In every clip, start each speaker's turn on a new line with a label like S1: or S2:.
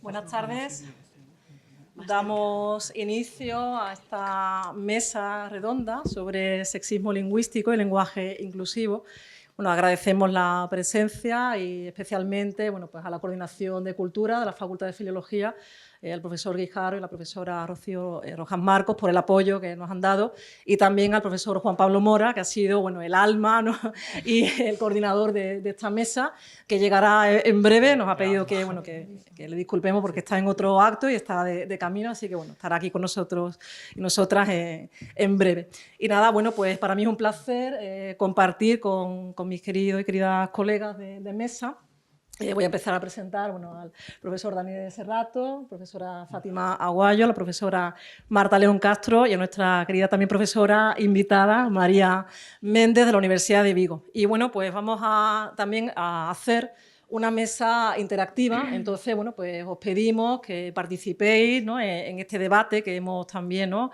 S1: Buenas tardes. Damos inicio a esta mesa redonda sobre sexismo lingüístico y lenguaje inclusivo. Bueno, agradecemos la presencia y especialmente pues a la Coordinación de Cultura de la Facultad de Filología, al profesor Guijarro y la profesora Rocío Rojas Marcos por el apoyo que nos han dado, y también al profesor Juan Pablo Mora, que ha sido el alma, ¿no?, y el coordinador de esta mesa, que llegará en breve. Nos ha pedido que le disculpemos porque está en otro acto y está de camino, así que estará aquí con nosotros y nosotras en breve. Y nada, pues para mí es un placer compartir con mis queridos y queridas colegas de mesa. Voy a empezar a presentar al profesor Daniel Serrato, profesora Fátima Aguayo, la profesora Marta León Castro y a nuestra querida también profesora invitada, María Méndez, de la Universidad de Vigo. Y pues vamos también a hacer una mesa interactiva. Entonces, pues os pedimos que participéis, ¿no?, en este debate que hemos también, ¿no?,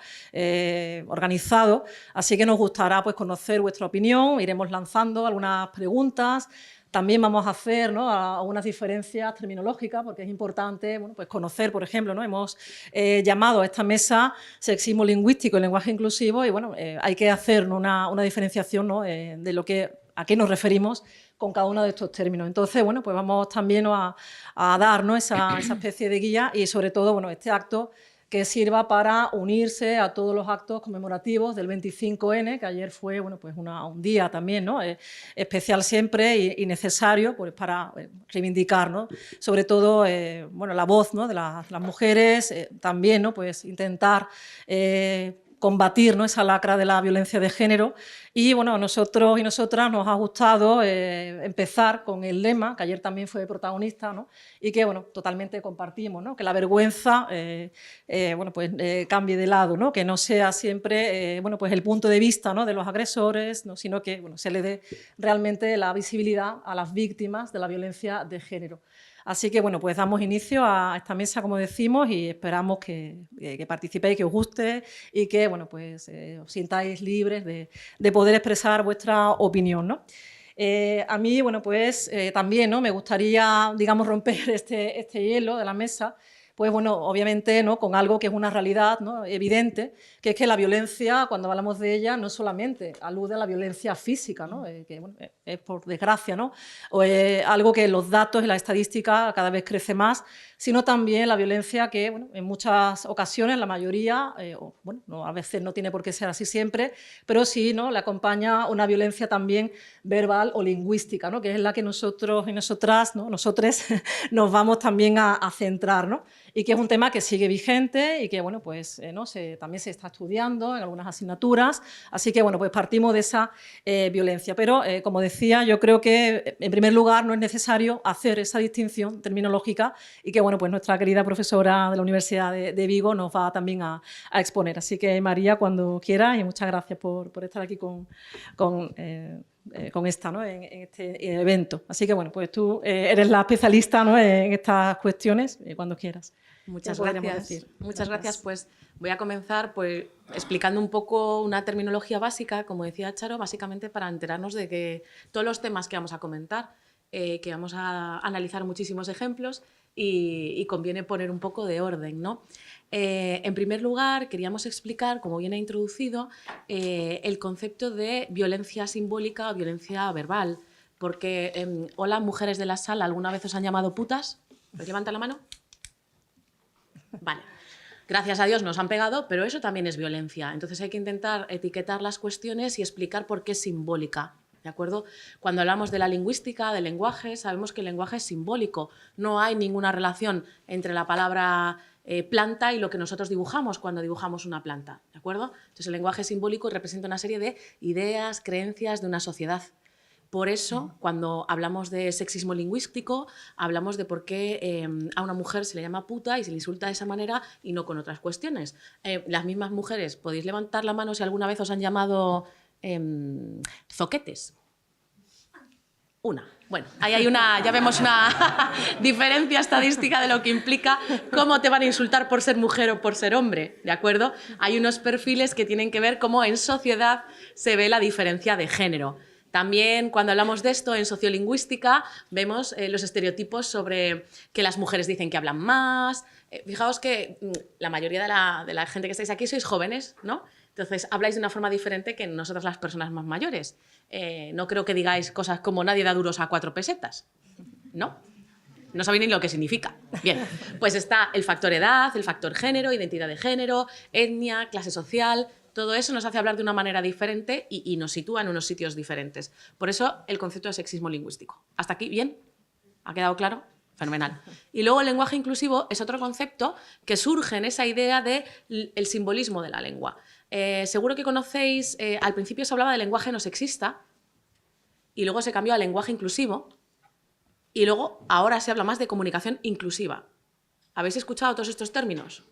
S1: organizado. Así que nos gustará conocer vuestra opinión, iremos lanzando algunas preguntas. También vamos a hacer, ¿no?, algunas diferencias terminológicas, porque es importante pues conocer, por ejemplo, ¿no?, hemos llamado a esta mesa sexismo lingüístico y lenguaje inclusivo, y hay que hacer, ¿no?, una diferenciación, ¿no?, de a qué nos referimos con cada uno de estos términos. Entonces, pues vamos también a dar, ¿no?, esa especie de guía y, sobre todo, este acto que sirva para unirse a todos los actos conmemorativos del 25N, que ayer fue un día también, ¿no?, especial siempre y necesario para reivindicar, ¿no?, sobre todo la voz, ¿no?, de las mujeres, también, ¿no?, intentar combatir, ¿no?, esa lacra de la violencia de género. Y a nosotros y nosotras nos ha gustado empezar con el lema, que ayer también fue protagonista, ¿no?, y que totalmente compartimos, ¿no?, que la vergüenza cambie de lado, ¿no?, que no sea siempre el punto de vista, ¿no?, de los agresores, ¿no?, sino que se le dé realmente la visibilidad a las víctimas de la violencia de género. Así que pues damos inicio a esta mesa, como decimos, y esperamos que participéis, que os guste y que os sintáis libres de poder expresar vuestra opinión, ¿no? A mí también, ¿no?, me gustaría, digamos, romper este hielo de la mesa, obviamente, ¿no?, con algo que es una realidad, ¿no?, evidente, que es que la violencia, cuando hablamos de ella, no solamente alude a la violencia física, ¿no?, que es por desgracia, ¿no?, o algo que los datos y la estadística cada vez crece más, sino también la violencia que en muchas ocasiones, la mayoría, no, a veces no tiene por qué ser así siempre, pero sí, ¿no?, le acompaña una violencia también verbal o lingüística, ¿no?, que es la que nosotros y nosotras, ¿no?, nosotres nos vamos también a centrar, ¿no?, y que es un tema que sigue vigente y que también se está estudiando en algunas asignaturas. Así que partimos de esa violencia. Pero, como decía, yo creo que en primer lugar no es necesario hacer esa distinción terminológica y que nuestra querida profesora de la Universidad de Vigo nos va también a exponer. Así que, María, cuando quieras, y muchas gracias por estar aquí con esta, ¿no?, en este evento. Así que pues tú eres la especialista, ¿no?, en estas cuestiones, cuando quieras.
S2: Muchas gracias. Muchas gracias. Pues voy a comenzar explicando un poco una terminología básica, como decía Charo, básicamente para enterarnos de que todos los temas que vamos a comentar, que vamos a analizar muchísimos ejemplos y conviene poner un poco de orden, ¿no? En primer lugar, queríamos explicar, como bien he introducido, el concepto de violencia simbólica o violencia verbal, porque, hola, mujeres de la sala, ¿alguna vez os han llamado putas? ¿Os levanta la mano? Vale. Gracias a Dios nos han pegado, pero eso también es violencia. Entonces hay que intentar etiquetar las cuestiones y explicar por qué es simbólica, ¿de acuerdo? Cuando hablamos de la lingüística, del lenguaje, sabemos que el lenguaje es simbólico. No hay ninguna relación entre la palabra planta y lo que nosotros dibujamos cuando dibujamos una planta, ¿de acuerdo? Entonces el lenguaje es simbólico y representa una serie de ideas, creencias de una sociedad. Por eso, cuando hablamos de sexismo lingüístico, hablamos de por qué a una mujer se le llama puta y se le insulta de esa manera y no con otras cuestiones. Las mismas mujeres, podéis levantar la mano si alguna vez os han llamado zoquetes. Una. Bueno, ahí hay ya vemos una diferencia estadística de lo que implica cómo te van a insultar por ser mujer o por ser hombre, ¿de acuerdo? Hay unos perfiles que tienen que ver cómo en sociedad se ve la diferencia de género. También cuando hablamos de esto en sociolingüística vemos los estereotipos sobre que las mujeres dicen que hablan más. Fijaos que la mayoría de la gente que estáis aquí sois jóvenes, ¿no? Entonces habláis de una forma diferente que nosotras las personas más mayores. No creo que digáis cosas como nadie da duros a 4 pesetas, ¿no? No sabéis ni lo que significa. Bien, pues está el factor edad, el factor género, identidad de género, etnia, clase social. Todo eso nos hace hablar de una manera diferente y nos sitúa en unos sitios diferentes. Por eso el concepto de sexismo lingüístico. ¿Hasta aquí bien? ¿Ha quedado claro? Fenomenal. Y luego el lenguaje inclusivo es otro concepto que surge en esa idea del simbolismo de la lengua. Seguro que conocéis, al principio se hablaba de lenguaje no sexista y luego se cambió a lenguaje inclusivo y luego ahora se habla más de comunicación inclusiva. ¿Habéis escuchado todos estos términos?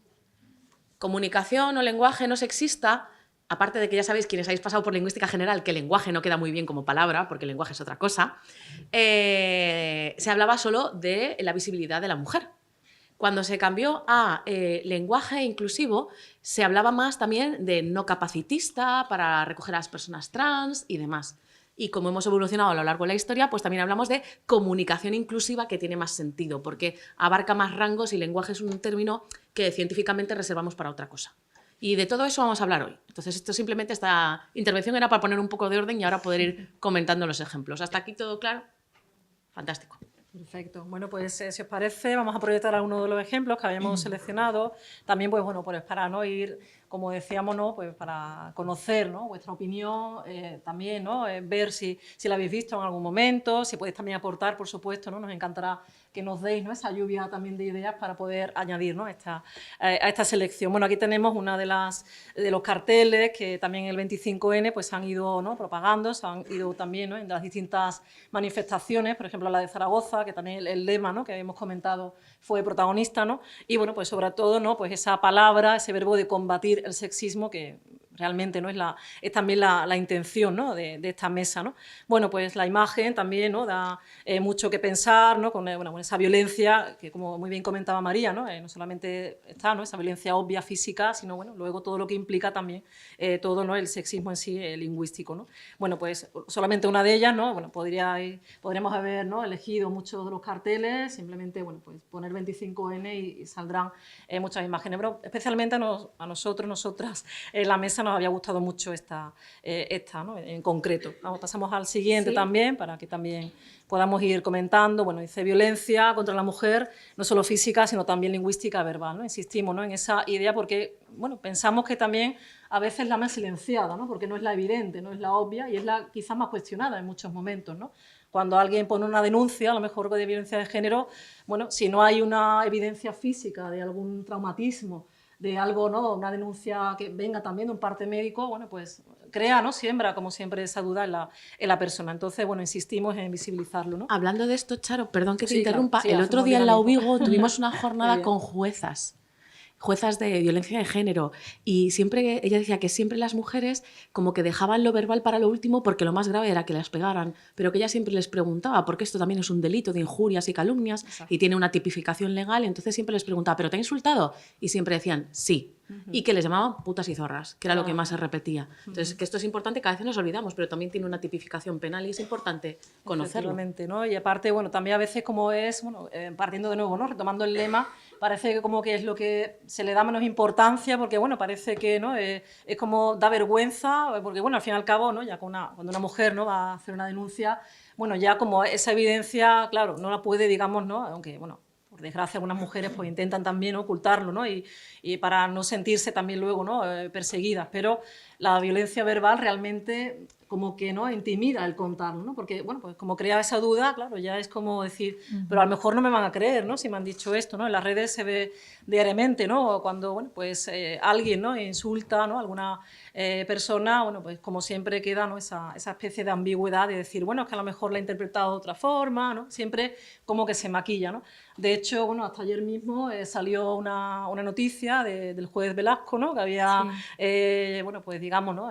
S2: Comunicación o lenguaje no sexista, aparte de que ya sabéis quienes habéis pasado por lingüística general que el lenguaje no queda muy bien como palabra, porque el lenguaje es otra cosa, se hablaba solo de la visibilidad de la mujer. Cuando se cambió a lenguaje inclusivo, se hablaba más también de no capacitista para recoger a las personas trans y demás. Y como hemos evolucionado a lo largo de la historia, pues también hablamos de comunicación inclusiva, que tiene más sentido, porque abarca más rangos y lenguaje es un término que científicamente reservamos para otra cosa. Y de todo eso vamos a hablar hoy. Entonces, esto simplemente, esta intervención era para poner un poco de orden y ahora poder ir comentando los ejemplos. ¿Hasta aquí todo claro? Fantástico.
S1: Perfecto. Bueno, pues si os parece, vamos a proyectar algunos de los ejemplos que habíamos seleccionado. También, pues bueno, pues para no ir, como decíamos, ¿no? Pues para conocer, ¿no? Vuestra opinión, también, ¿no? Ver si la habéis visto en algún momento, si podéis también aportar, por supuesto, ¿no? Nos encantará que nos deis, ¿no? Esa lluvia también de ideas para poder añadir, ¿no? a esta selección. Bueno, aquí tenemos una de los carteles que también el 25N pues han ido, ¿no? propagando, se han ido también, ¿no? en las distintas manifestaciones, por ejemplo la de Zaragoza, que también el lema, ¿no? que habíamos comentado fue protagonista, ¿no? Y bueno, pues sobre todo, ¿no? pues esa palabra, ese verbo de combatir el sexismo que realmente, ¿no? es también la intención, ¿no? de esta mesa, ¿no? Bueno, pues la imagen también, ¿no? da mucho que pensar, ¿no? con esa violencia que, como muy bien comentaba María, ¿no? No solamente está, ¿no? esa violencia obvia física, sino bueno, luego todo lo que implica también todo, ¿no? el sexismo en sí lingüístico, ¿no? Bueno, pues solamente una de ellas, ¿no? bueno, podríamos haber, ¿no? elegido muchos de los carteles, simplemente bueno, pues poner 25N y saldrán muchas imágenes, pero especialmente a nosotros, nosotras, la mesa nos había gustado mucho esta ¿no? en concreto. Vamos, pasamos al siguiente. ¿Sí? También, para que también podamos ir comentando. Bueno, dice violencia contra la mujer, no solo física, sino también lingüística, verbal, ¿no? Insistimos, ¿no? en esa idea porque, bueno, pensamos que también a veces la más silenciada, ¿no? porque no es la evidente, no es la obvia y es la quizás más cuestionada en muchos momentos, ¿no? Cuando alguien pone una denuncia, a lo mejor de violencia de género, bueno, si no hay una evidencia física de algún traumatismo, de algo, ¿no? una denuncia que venga también de un parte médico, bueno, pues crea, ¿no? siembra, como siempre, esa duda en la persona. Entonces, bueno, insistimos en visibilizarlo, ¿no?
S2: Hablando de esto, Charo, perdón que te interrumpa,
S1: claro, sí,
S2: el otro día en la Ubigo tuvimos una jornada con juezas de violencia de género y siempre ella decía que siempre las mujeres como que dejaban lo verbal para lo último porque lo más grave era que las pegaran, pero que ella siempre les preguntaba porque esto también es un delito de injurias y calumnias. Exacto. Y tiene una tipificación legal, entonces siempre les preguntaba, ¿pero te ha insultado? Y siempre decían, sí. Y que les llamaban putas y zorras, que era lo que más se repetía. Entonces, que esto es importante, cada vez nos olvidamos, pero también tiene una tipificación penal y es importante conocerlo.
S1: ¿No? Y aparte, bueno, también a veces como es, bueno, partiendo de nuevo, ¿no? retomando el lema, parece que como que es lo que se le da menos importancia, porque bueno, parece que ¿no? es como da vergüenza, porque bueno, al fin y al cabo, ¿no? ya cuando una mujer ¿no? va a hacer una denuncia, bueno, ya como esa evidencia, claro, no la puede, digamos, ¿no? aunque bueno, por desgracia algunas mujeres pues intentan también ocultarlo, ¿no? y para no sentirse también luego ¿no? Perseguidas, pero la violencia verbal realmente como que no intimida el contarlo, ¿no? Porque bueno, pues como crea esa duda, claro, ya es como decir, pero a lo mejor no me van a creer, ¿no? Si me han dicho esto, ¿no? En las redes se ve diariamente, ¿no? Cuando bueno, pues alguien ¿no? insulta, ¿no? a alguna persona, bueno, pues como siempre queda ¿no? esa especie de ambigüedad de decir, bueno, es que a lo mejor la he interpretado de otra forma, ¿no? Siempre como que se maquilla, ¿no? De hecho, bueno, hasta ayer mismo salió una noticia del juez Velasco, ¿no? Que había, bueno, pues digamos, ¿no?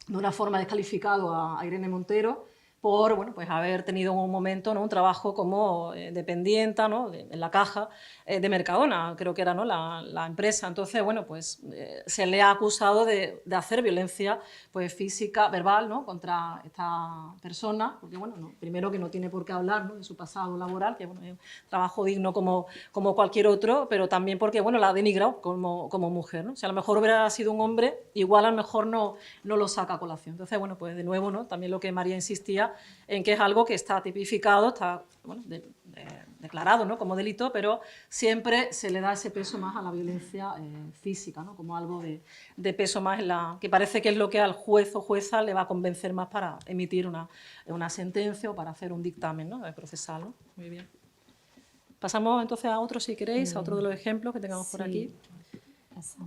S1: de una forma descalificado a Irene Montero por bueno, pues haber tenido en un momento, ¿no?, un trabajo como dependienta, ¿no?, en la caja de Mercadona, creo que era, ¿no?, la empresa. Entonces, bueno, pues se le ha acusado de hacer violencia pues, física, verbal, ¿no?, contra esta persona, porque bueno, no, primero que no tiene por qué hablar, ¿no?, de su pasado laboral, que bueno, es un trabajo digno como cualquier otro, pero también porque bueno, la ha denigrado como mujer, ¿no? Si a lo mejor hubiera sido un hombre, igual a lo mejor no lo saca a colación. Entonces, bueno, pues de nuevo, ¿no?, también lo que María insistía, en que es algo que está tipificado, está bueno, declarado, ¿no?, como delito, pero siempre se le da ese peso más a la violencia física, ¿no?, como algo de peso más que parece que es lo que al juez o jueza le va a convencer más para emitir una sentencia o para hacer un dictamen, ¿no?, procesal, ¿no? Muy bien. Pasamos entonces a otro, si queréis, a otro de los ejemplos que tengamos por aquí.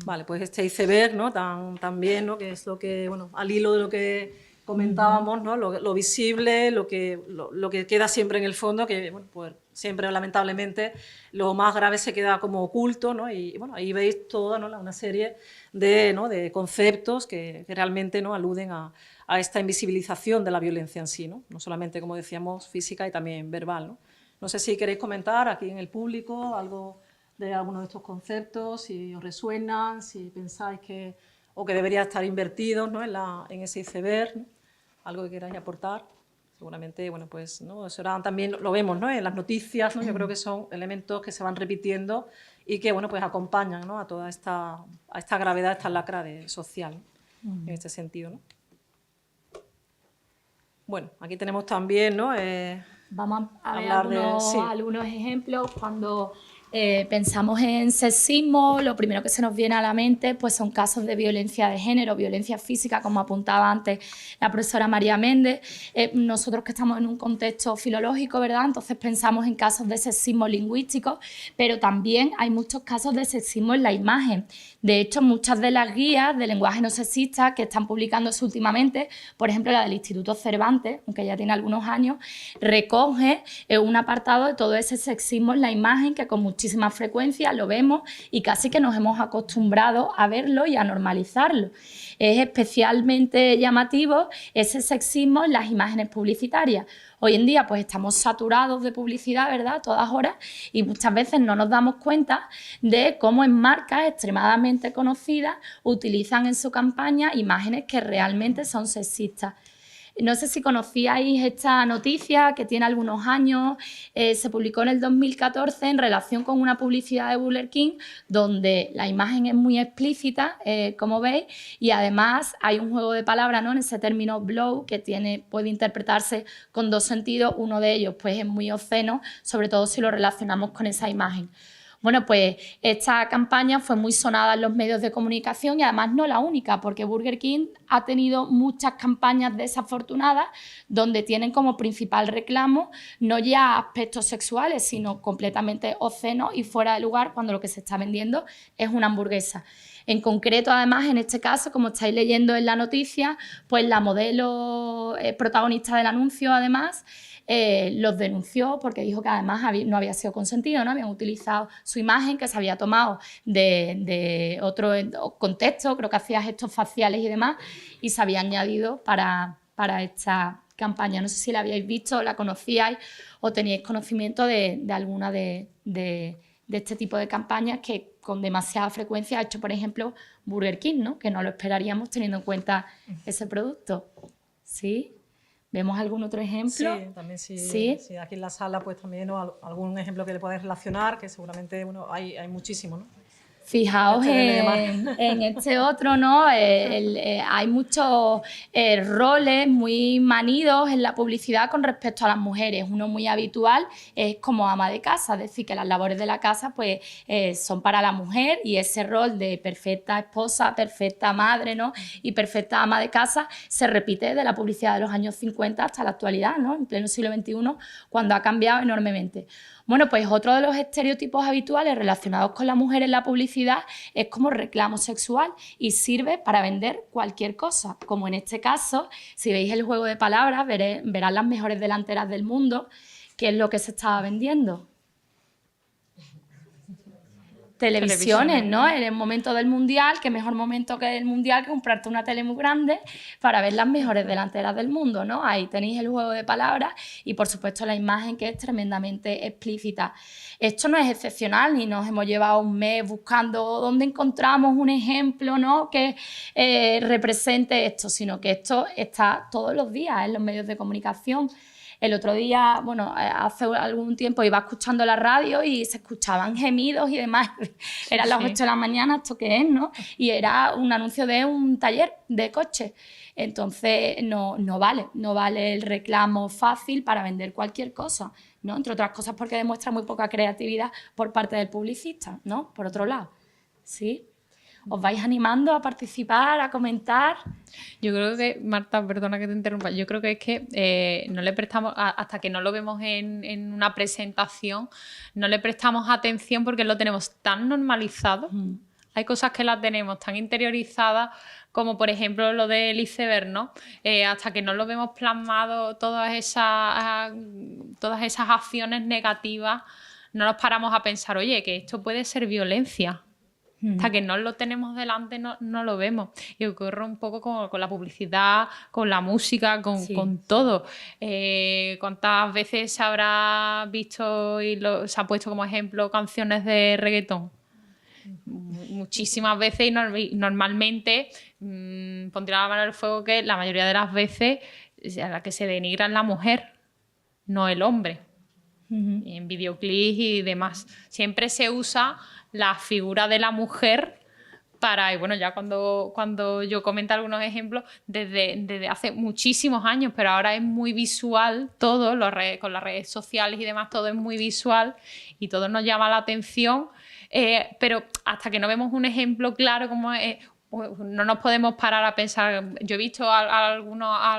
S1: Vale, pues este iceberg, ¿no?, también, ¿no?, que es lo que, bueno, al hilo de lo que comentábamos, ¿no?, lo visible, lo que queda siempre en el fondo, que bueno, pues siempre lamentablemente lo más grave se queda como oculto, ¿no? Y bueno, ahí veis toda, ¿no?, una serie de conceptos que realmente, ¿no?, aluden a esta invisibilización de la violencia en sí, ¿no? No solamente, como decíamos, física y también verbal, ¿no? No sé si queréis comentar aquí en el público algo de alguno de estos conceptos, si os resuenan, si pensáis que debería estar invertidos, ¿no?, en ese iceberg, ¿no?, algo que queráis aportar. Seguramente, bueno, pues, ¿no?, eso también lo vemos, ¿no?, en las noticias, ¿no? Yo creo que son elementos que se van repitiendo y que, bueno, pues acompañan, ¿no?, a toda esta gravedad, esta lacra social, ¿no?, en este sentido, ¿no? Bueno, aquí tenemos también, ¿no?
S3: Vamos a ver
S1: hablar
S3: algunos ejemplos. Cuando pensamos en sexismo, lo primero que se nos viene a la mente pues, son casos de violencia de género, violencia física, como apuntaba antes la profesora María Méndez. Nosotros que estamos en un contexto filológico, ¿verdad?, entonces pensamos en casos de sexismo lingüístico, pero también hay muchos casos de sexismo en la imagen. De hecho, muchas de las guías de lenguaje no sexista que están publicándose últimamente, por ejemplo la del Instituto Cervantes, aunque ya tiene algunos años, recoge un apartado de todo ese sexismo en la imagen que con muchísima frecuencia lo vemos y casi que nos hemos acostumbrado a verlo y a normalizarlo. Es especialmente llamativo ese sexismo en las imágenes publicitarias. Hoy en día pues estamos saturados de publicidad, ¿verdad?, a todas horas, y muchas veces no nos damos cuenta de cómo en marcas extremadamente conocidas utilizan en su campaña imágenes que realmente son sexistas. No sé si conocíais esta noticia que tiene algunos años, se publicó en el 2014 en relación con una publicidad de Burger King donde la imagen es muy explícita, como veis, y además hay un juego de palabras, ¿no?, en ese término blow que puede interpretarse con dos sentidos. Uno de ellos pues, es muy obsceno, sobre todo si lo relacionamos con esa imagen. Bueno, pues esta campaña fue muy sonada en los medios de comunicación y además no la única, porque Burger King ha tenido muchas campañas desafortunadas donde tienen como principal reclamo no ya aspectos sexuales, sino completamente obscenos y fuera de lugar cuando lo que se está vendiendo es una hamburguesa. En concreto, además, en este caso, como estáis leyendo en la noticia, pues la modelo protagonista del anuncio, además, los denunció porque dijo que además no había sido consentido, ¿no? Habían utilizado su imagen que se había tomado de otro contexto, creo que hacía gestos faciales y demás, y se había añadido para esta campaña. No sé si la habíais visto, la conocíais o teníais conocimiento de alguna de este tipo de campañas que con demasiada frecuencia ha hecho, por ejemplo, Burger King, ¿no?, que no lo esperaríamos teniendo en cuenta ese producto. ¿Sí? ¿Vemos algún otro ejemplo?
S1: Sí, también sí, aquí en la sala pues también, ¿no?, algún ejemplo que le podáis relacionar, que seguramente bueno, hay muchísimos, ¿no?
S3: Fijaos en este otro, ¿no? Hay muchos roles muy manidos en la publicidad con respecto a las mujeres. Uno muy habitual es como ama de casa, es decir, que las labores de la casa pues, son para la mujer y ese rol de perfecta esposa, perfecta madre, ¿no?, y perfecta ama de casa se repite de la publicidad de los años 50 hasta la actualidad, ¿no?, en pleno siglo XXI, cuando ha cambiado enormemente. Bueno, pues otro de los estereotipos habituales relacionados con la mujer en la publicidad es como reclamo sexual y sirve para vender cualquier cosa. Como en este caso, si veis el juego de palabras, verán las mejores delanteras del mundo, que es lo que se estaba vendiendo. televisiones, ¿no? En el momento del Mundial, qué mejor momento que el Mundial que comprarte una tele muy grande para ver las mejores delanteras del mundo, ¿no? Ahí tenéis el juego de palabras y, por supuesto, la imagen que es tremendamente explícita. Esto no es excepcional, ni nos hemos llevado un mes buscando dónde encontramos un ejemplo, ¿no?, que represente esto, sino que esto está todos los días en los medios de comunicación. El otro día, bueno, hace algún tiempo iba escuchando la radio y se escuchaban gemidos y demás. Eran las 8 de la mañana, ¿esto qué es, no? Y era un anuncio de un taller de coches. Entonces, no vale el reclamo fácil para vender cualquier cosa, ¿no? Entre otras cosas porque demuestra muy poca creatividad por parte del publicista, ¿no? Por otro lado, ¿sí? ¿Os vais animando a participar, a comentar?
S4: Yo creo que, Marta, perdona que te interrumpa, yo creo que es que no le prestamos, hasta que no lo vemos en una presentación, no le prestamos atención porque lo tenemos tan normalizado. Hay cosas que las tenemos tan interiorizadas como, por ejemplo, lo del iceberg, ¿no? Hasta que no lo vemos plasmado, todas esas acciones negativas, no nos paramos a pensar, oye, que esto puede ser violencia. Hasta que no lo tenemos delante no lo vemos. Y ocurre un poco con la publicidad, con la música, con todo. ¿Cuántas veces se habrá visto y se ha puesto como ejemplo canciones de reggaetón? Muchísimas veces y normalmente pondría la mano en el fuego que la mayoría de las veces a la que se denigra es la mujer, no el hombre. En videoclips y demás. Siempre se usa la figura de la mujer para, y bueno, ya cuando yo comento algunos ejemplos, desde hace muchísimos años, pero ahora es muy visual todo, con las redes sociales y demás, todo es muy visual y todo nos llama la atención, pero hasta que no vemos un ejemplo claro como es, no nos podemos parar a pensar. Yo he visto a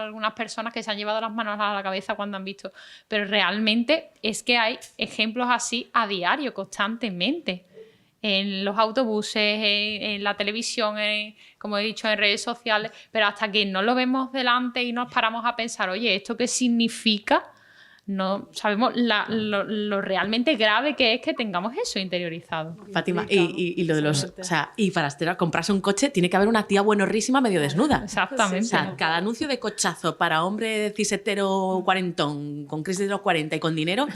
S4: algunas personas que se han llevado las manos a la cabeza cuando han visto, pero realmente es que hay ejemplos así a diario, constantemente, en los autobuses, en la televisión, como he dicho, en redes sociales, pero hasta que no lo vemos delante y nos paramos a pensar, oye, ¿esto qué significa? No sabemos lo realmente grave que es que tengamos eso interiorizado.
S2: Fátima, y lo de los... O sea, y para comprarse un coche tiene que haber una tía buenorrísima medio desnuda.
S4: Exactamente.
S2: O sea, cada anuncio de cochazo para hombre cisetero cuarentón, con crisis de los 40 y con dinero,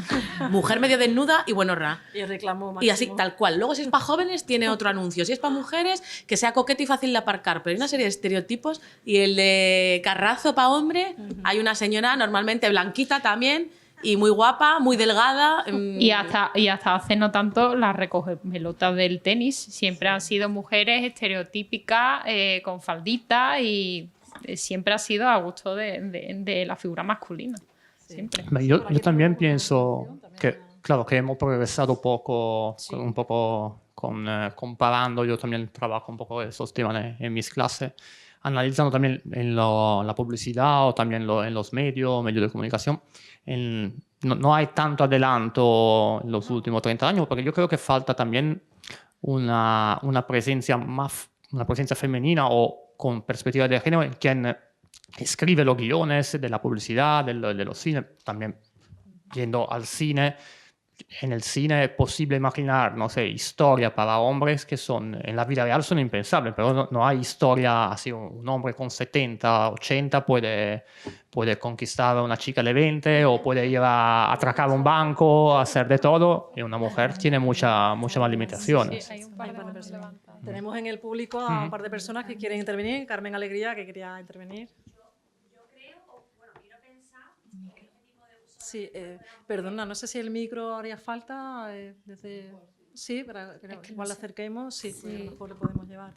S2: mujer medio desnuda y buenorra.
S1: Y el reclamo máximo.
S2: Y así, tal cual. Luego, si es para jóvenes, tiene otro anuncio. Si es para mujeres, que sea coqueto y fácil de aparcar. Pero hay una serie de estereotipos. Y el de carrazo para hombre, hay una señora normalmente blanquita también, y muy guapa, muy delgada.
S4: Y hasta hace no tanto las recogepelotas del tenis siempre han sido mujeres estereotípicas, con faldita, y siempre ha sido a gusto de la figura masculina. Siempre.
S5: Yo también pienso que, claro, que hemos progresado poco, un poco comparando. Yo también trabajo un poco esos temas en mis clases, analizando también en la publicidad o también en los medios de comunicación. No hay tanto adelanto en los últimos 30 años, porque yo creo que falta también una presencia femenina o con perspectiva de género en quien escribe los guiones de la publicidad, de los cines. También yendo al cine, en el cine es posible imaginar, no sé, historias para hombres que en la vida real son impensables, pero no hay historia así. Un hombre con 70, 80 puede conquistar a una chica de 20 o puede ir a atracar un banco, hacer de todo, y una mujer tiene muchas más limitaciones.
S4: Sí, hay un par de manos levantadas.
S1: Tenemos en el público a un par de personas que quieren intervenir. Carmen Alegría, que quería intervenir. Sí, perdona, no sé si el micro haría falta sí, para que igual lo acerquemos, sí, pues a lo mejor lo podemos llevar.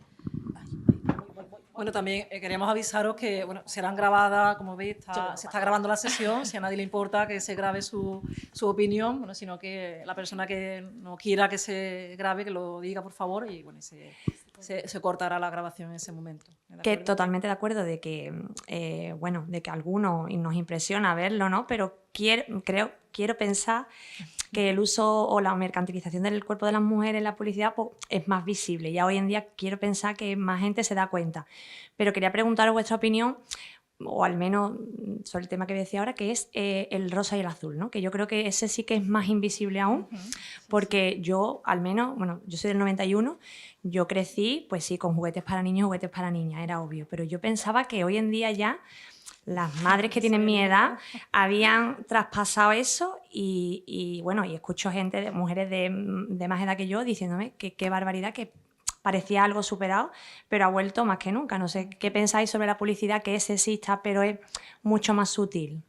S1: Bueno, también queríamos avisaros que serán grabadas, como veis, se está grabando la sesión, si a nadie le importa que se grabe su opinión, sino que la persona que no quiera que se grabe, que lo diga, por favor, y bueno, se cortará la grabación en ese momento.
S6: Que totalmente de acuerdo de que, de que a algunos nos impresiona verlo, ¿no? Pero quiero pensar que el uso o la mercantilización del cuerpo de las mujeres en la publicidad pues, es más visible. Ya hoy en día quiero pensar que más gente se da cuenta. Pero quería preguntaros vuestra opinión o al menos sobre el tema que decía ahora, que es el rosa y el azul, ¿no? Que yo creo que ese sí que es más invisible aún, porque yo, al menos, bueno, yo soy del 91, yo crecí, pues sí, con juguetes para niños, juguetes para niñas, era obvio, pero yo pensaba que hoy en día ya las madres que tienen mi edad habían traspasado eso y bueno, y escucho gente, mujeres de más edad que yo, diciéndome que qué barbaridad, que parecía algo superado, pero ha vuelto más que nunca. No sé qué pensáis sobre la publicidad, que es sexista, pero es mucho más sutil.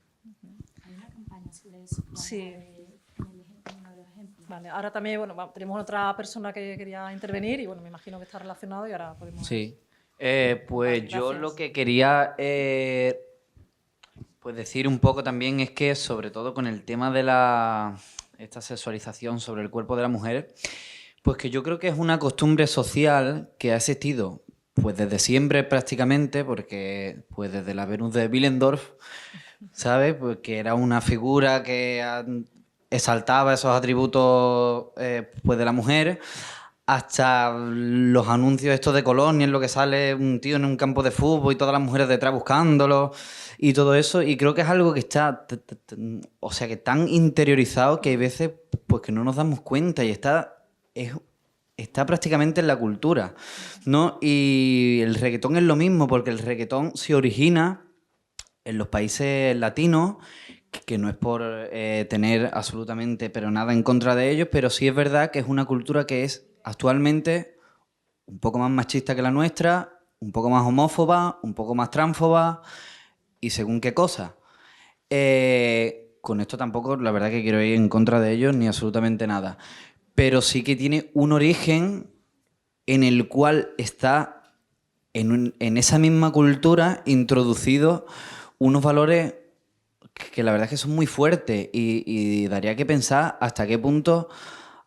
S1: Sí. Vale, ahora también, bueno, tenemos otra persona que quería intervenir y bueno, me imagino que está relacionado y ahora podemos...
S7: Sí. Pues
S1: Vale,
S7: yo
S1: gracias.
S7: lo que quería pues decir un poco también es que, sobre todo con el tema de esta sexualización sobre el cuerpo de la mujer, pues que yo creo que es una costumbre social que ha existido pues desde siempre prácticamente, porque pues desde la Venus de Willendorf, ¿sabes? Pues que era una figura que exaltaba esos atributos pues de la mujer, hasta los anuncios estos de Colonia en lo que sale un tío en un campo de fútbol y todas las mujeres detrás buscándolo y todo eso, y creo que es algo que está o sea, que tan interiorizado que hay veces pues que no nos damos cuenta y está prácticamente en la cultura, ¿no? Y el reggaetón es lo mismo, porque el reggaetón se origina en los países latinos, que no es por tener absolutamente pero nada en contra de ellos, pero sí es verdad que es una cultura que es actualmente un poco más machista que la nuestra, un poco más homófoba, un poco más transfoba y según qué cosa. Con esto tampoco, la verdad que quiero ir en contra de ellos ni absolutamente nada. Pero sí que tiene un origen en el cual está en esa misma cultura introducidos unos valores que la verdad es que son muy fuertes y daría que pensar hasta qué punto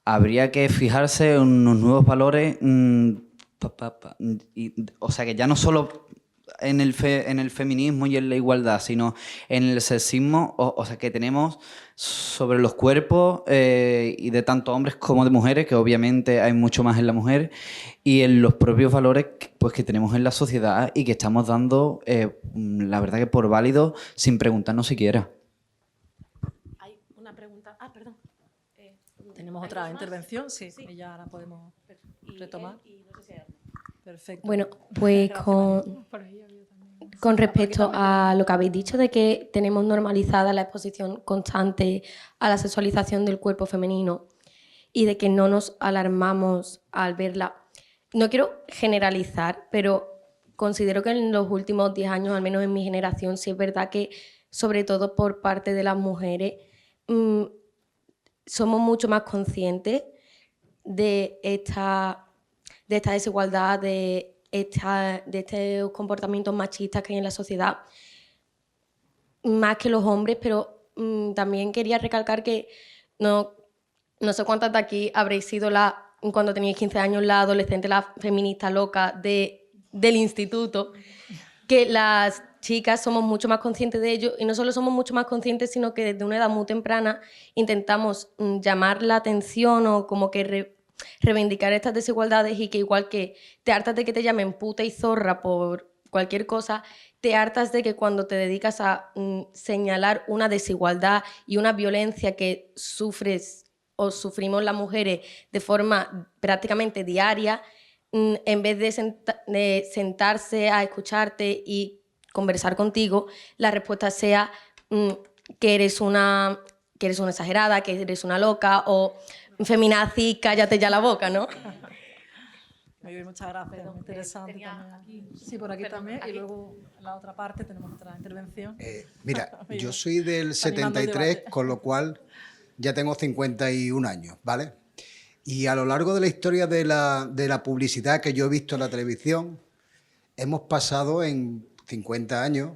S7: habría que fijarse en unos nuevos valores, o sea, que ya no solo en el feminismo y en la igualdad, sino en el sexismo, o sea, que tenemos sobre los cuerpos y de tanto hombres como de mujeres, que obviamente hay mucho más en la mujer, y en los propios valores pues, que tenemos en la sociedad y que estamos dando, la verdad que por válido, sin preguntarnos siquiera.
S2: Hay una pregunta. Ah, perdón.
S1: Tenemos otra intervención, sí, y ya ahora podemos retomar. Perfecto.
S8: Bueno, pues con respecto a lo que habéis dicho de que tenemos normalizada la exposición constante a la sexualización del cuerpo femenino y de que no nos alarmamos al verla, no quiero generalizar, pero considero que en los últimos 10 años, al menos en mi generación, sí es verdad que, sobre todo por parte de las mujeres, somos mucho más conscientes de esta desigualdad, de estos comportamientos machistas que hay en la sociedad, más que los hombres, pero también quería recalcar que no sé cuántas de aquí habréis sido cuando teníais 15 años, la adolescente, la feminista loca del instituto, que las chicas somos mucho más conscientes de ello, y no solo somos mucho más conscientes, sino que desde una edad muy temprana intentamos llamar la atención o como que reivindicar estas desigualdades, y que igual que te hartas de que te llamen puta y zorra por cualquier cosa, te hartas de que cuando te dedicas a señalar una desigualdad y una violencia que sufres o sufrimos las mujeres de forma prácticamente diaria, en vez de sentarse a escucharte y conversar contigo, la respuesta sea que eres una exagerada, que eres una loca, o feminazi, cállate ya la boca, ¿no?
S1: Muy bien, muchas gracias. Muy interesante también. Sí, por aquí también. Y luego en la otra parte tenemos otra intervención.
S9: Mira, yo soy del 73, con lo cual ya tengo 51 años, ¿vale? Y a lo largo de la historia de la publicidad que yo he visto en la televisión, hemos pasado en 50 años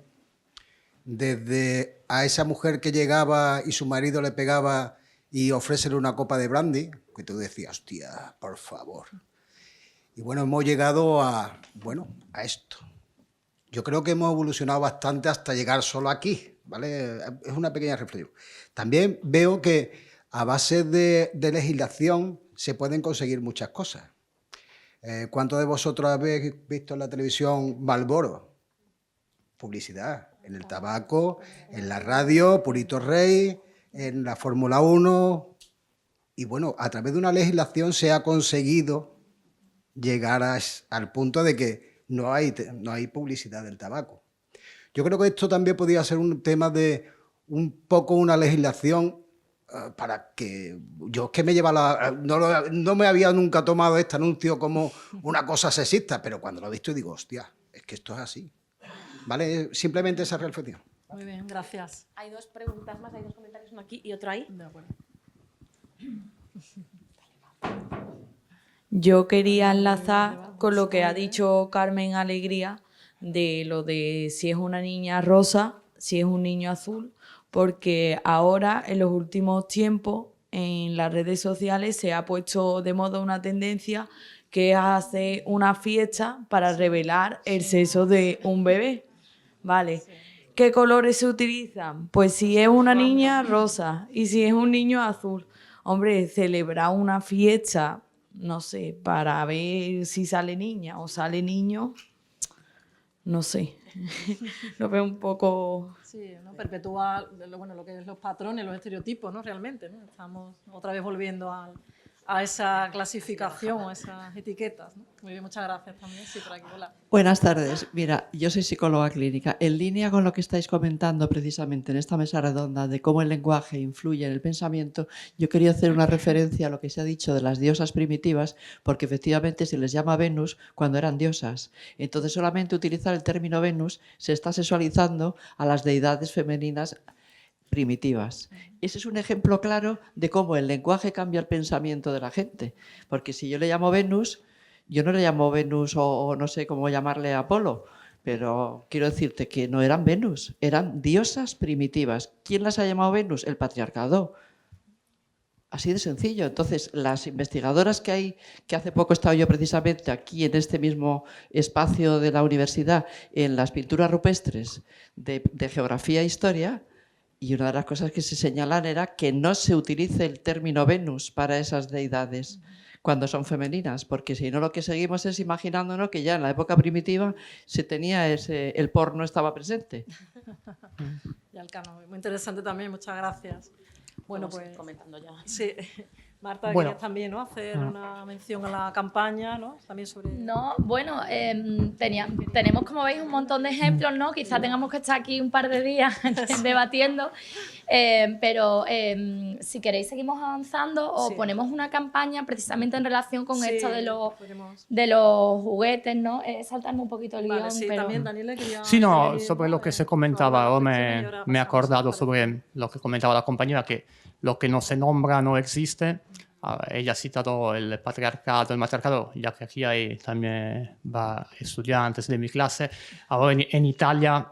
S9: desde a esa mujer que llegaba y su marido le pegaba y ofrécele una copa de brandy, que tú decías, hostia, por favor. Y bueno, hemos llegado a esto. Yo creo que hemos evolucionado bastante hasta llegar solo aquí, ¿vale? Es una pequeña reflexión. También veo que a base de legislación se pueden conseguir muchas cosas. ¿Cuántos de vosotros habéis visto en la televisión Marlboro? Publicidad. en el tabaco, en la radio, Purito Rey, en la Fórmula 1. Y bueno, a través de una legislación se ha conseguido llegar al punto de que no hay publicidad del tabaco. Yo creo que esto también podría ser un tema de un poco una legislación para que... Yo es que me lleva no me había nunca tomado este anuncio como una cosa sexista, pero cuando lo he visto digo, hostia, es que esto es así. ¿Vale? Simplemente esa reflexión.
S1: Muy bien, gracias.
S2: Hay dos preguntas más, hay dos comentarios, uno aquí y otro ahí.
S1: De acuerdo.
S10: Yo quería enlazar con lo que ha dicho Carmen Alegría de lo de si es una niña rosa, si es un niño azul, porque ahora en los últimos tiempos en las redes sociales se ha puesto de moda una tendencia que es hacer una fiesta para revelar el sexo de un bebé, ¿vale? ¿Qué colores se utilizan? Pues si es una niña, rosa, y si es un niño, azul. Hombre, celebrar una fiesta, no sé, para ver si sale niña o sale niño, no sé. Lo veo un poco...
S1: Sí, ¿no? Perpetúa lo que es los patrones, los estereotipos, ¿no? Realmente, ¿no? Estamos otra vez volviendo a esa clasificación, a esas etiquetas, ¿no? Muy bien, muchas gracias también. Sí, por aquí, hola.
S11: Buenas tardes. Mira, yo soy psicóloga clínica. En línea con lo que estáis comentando precisamente en esta mesa redonda de cómo el lenguaje influye en el pensamiento, yo quería hacer una referencia a lo que se ha dicho de las diosas primitivas, porque efectivamente se les llama Venus cuando eran diosas. Entonces solamente utilizar el término Venus se está sexualizando a las deidades femeninas primitivas. Ese es un ejemplo claro de cómo el lenguaje cambia el pensamiento de la gente. Porque si yo le llamo Venus, yo no le llamo Venus o no sé cómo llamarle Apolo, pero quiero decirte que no eran Venus, eran diosas primitivas. ¿Quién las ha llamado Venus? El patriarcado. Así de sencillo. Entonces, las investigadoras que hay, que hace poco he estado yo precisamente aquí en este mismo espacio de la universidad, en las pinturas rupestres de geografía e historia, y una de las cosas que se señalan era que no se utilice el término Venus para esas deidades cuando son femeninas, porque si no lo que seguimos es imaginándonos que ya en la época primitiva se tenía el porno estaba presente.
S1: Y Alcano, muy interesante también, muchas gracias. Bueno,
S2: Vamos
S1: pues
S2: comentando ya.
S1: Sí, Marta,
S5: Bueno.
S1: querías también, ¿no? Hacer una mención a la campaña, ¿no? También sobre...
S3: No, bueno, tenemos, como veis, un montón de ejemplos, ¿no? Quizá tengamos que estar aquí un par de días debatiendo, pero si queréis seguimos avanzando o
S1: Sí.
S3: ponemos una campaña precisamente en relación con
S1: Sí,
S3: esto
S1: podemos.
S3: de los juguetes, ¿no? Saltarme un poquito el
S1: Vale,
S3: guión,
S1: sí,
S3: pero...
S1: también Daniela quería...
S5: Sí, no,
S1: seguir,
S5: sobre
S1: ¿no?
S5: lo que se comentaba,
S1: Ahora
S5: ahora
S1: y ahora
S5: me he
S1: pasamos
S5: acordado
S1: a-
S5: sobre lo que comentaba la compañera, que lo que no se nombra no existe. Ella ha citado el patriarcado, el matriarcado, ya que aquí hay también estudiantes de mi clase. Ahora en Italia,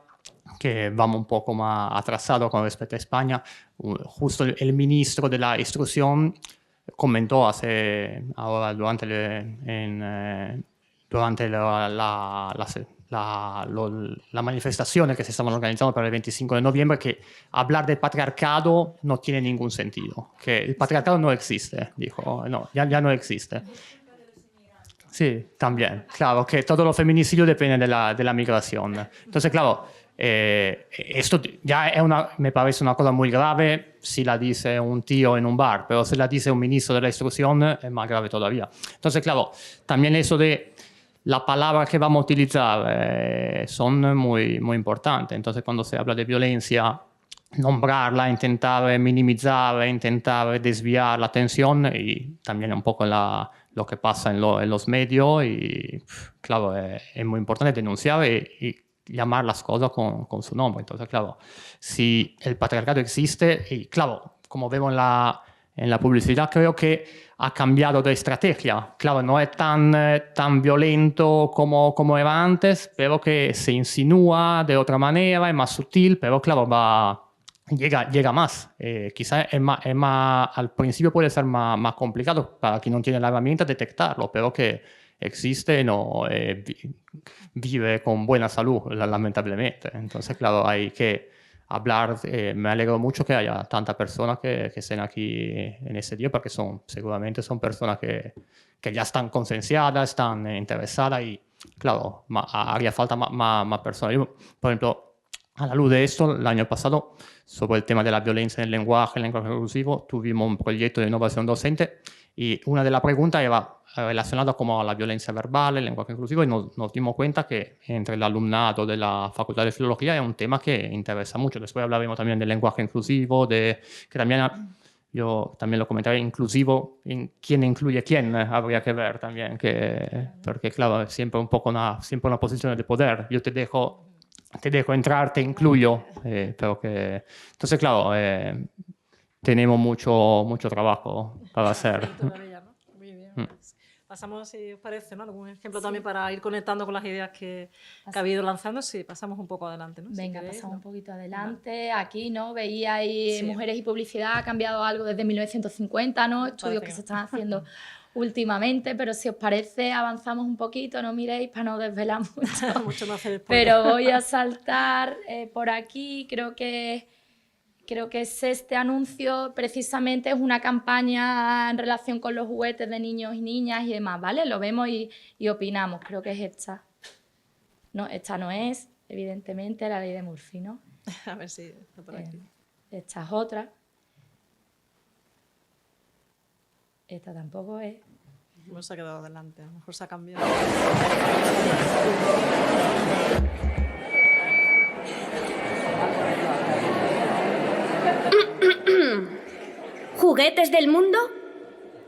S5: que vamos un poco más atrasados con respecto a España, justo el ministro de la Instrucción comentó ahora durante la manifestazione che si stavano organizzando per il 25 de noviembre, que hablar del patriarcado no tiene ningún sentido, que el patriarcado no existe, dijo, no, ya no existe. Sí, también, claro, que todo lo feminicidio depende de la migración. Entonces, claro, esto ya me parece una cosa muy grave si la dice un tío en un bar, pero si la dice un ministro de la Instrucción es más grave todavía. Entonces, claro, también eso de la palabra que vamos a utilizar son muy, muy importantes. Entonces, cuando se habla de violencia, nombrarla, intentar minimizar, intentar desviar la atención y también un poco lo que pasa en los medios. Y claro, es muy importante denunciar y llamar las cosas con su nombre. Entonces, claro, si el patriarcado existe, y claro, como vemos en la publicidad, creo que ha cambiado de estrategia. Claro, no es tan violento como era antes, pero que se insinúa de otra manera, es más sutil, pero claro, llega más. Quizás al principio puede ser más complicado para quien no tiene la herramienta detectarlo, pero que existe, no vive con buena salud, lamentablemente. Entonces, claro, hay que hablar. Me alegro mucho que haya tantas personas que estén aquí en ese día, porque seguramente son personas que ya están concienciadas, están interesadas y, claro, haría falta más personas. Yo, por ejemplo, a la luz de esto, el año pasado, sobre el tema de la violencia en el lenguaje inclusivo, tuvimos un proyecto de innovación docente y una de las preguntas era relacionada como a la violencia verbal, el lenguaje inclusivo, y nos dimos cuenta que entre el alumnado de la Facultad de Filología es un tema que interesa mucho. Después hablaremos también del lenguaje inclusivo, que también yo también lo comentaré, inclusivo, quién incluye quién, habría que ver también, porque claro, es siempre un poco siempre una posición de poder. Yo te dejo entrar, te incluyo, pero que... Entonces, claro, tenemos mucho trabajo para hacer.
S1: Todavía, ¿no? Muy bien. Pasamos, si os parece, ¿no? Algún ejemplo también para ir conectando con las ideas que ha habido lanzando. Sí, pasamos un poco adelante, ¿no?
S3: Venga,
S1: si queréis,
S3: pasamos
S1: ¿no?
S3: un poquito adelante. Aquí, ¿no? Veíais Mujeres y Publicidad, ha cambiado algo desde 1950, ¿no? Estudios que se están haciendo últimamente, pero si os parece, avanzamos un poquito, no miréis para no desvelar mucho.
S1: Mucho no hacer spoiler.
S3: Pero voy a saltar por aquí, creo que es este anuncio, precisamente es una campaña en relación con los juguetes de niños y niñas y demás, ¿vale? Lo vemos y opinamos, creo que es esta. No, esta no es, evidentemente, la ley de Murphy, ¿no?
S1: A ver si está por aquí.
S3: Esta es otra. Esta tampoco es.
S1: No se ha quedado adelante, a lo mejor se ha cambiado.
S12: ¿Juguetes del mundo?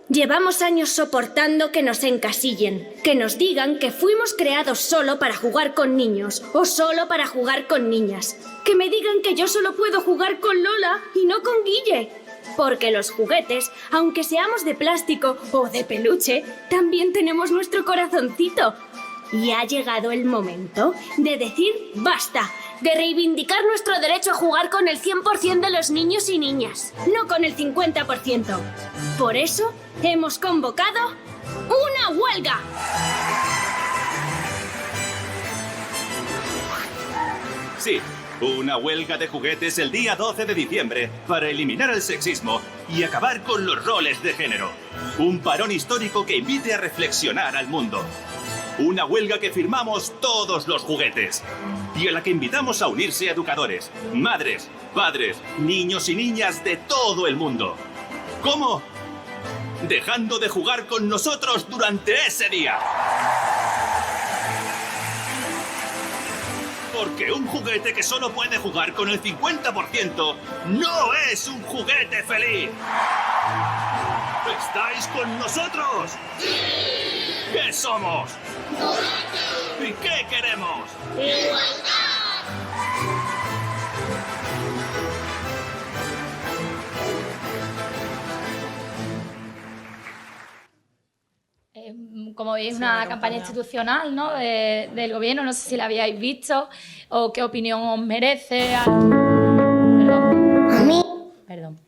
S12: Llevamos años soportando que nos encasillen, que nos digan que fuimos creados solo para jugar con niños o solo para jugar con niñas. Que me digan que yo solo puedo jugar con Lola y no con Guille. Porque los juguetes, aunque seamos de plástico o de peluche, también tenemos nuestro corazoncito. Y ha llegado el momento de decir basta, de reivindicar nuestro derecho a jugar con el 100% de los niños y niñas, no con el 50%. Por eso hemos convocado una huelga.
S13: Sí, una huelga de juguetes el día 12 de diciembre para eliminar el sexismo y acabar con los roles de género. Un parón histórico que invite a reflexionar al mundo. Una huelga que firmamos todos los juguetes y a la que invitamos a unirse educadores, madres, padres, niños y niñas de todo el mundo. ¿Cómo? Dejando de jugar con nosotros durante ese día. Porque un juguete que solo puede jugar con el 50% no es un juguete feliz. ¿Estáis con nosotros? ¿Qué somos? ¿Y qué queremos?
S3: Como veis, una campaña institucional, ¿no? del gobierno, no sé si la habíais visto o qué opinión os merece. Perdón.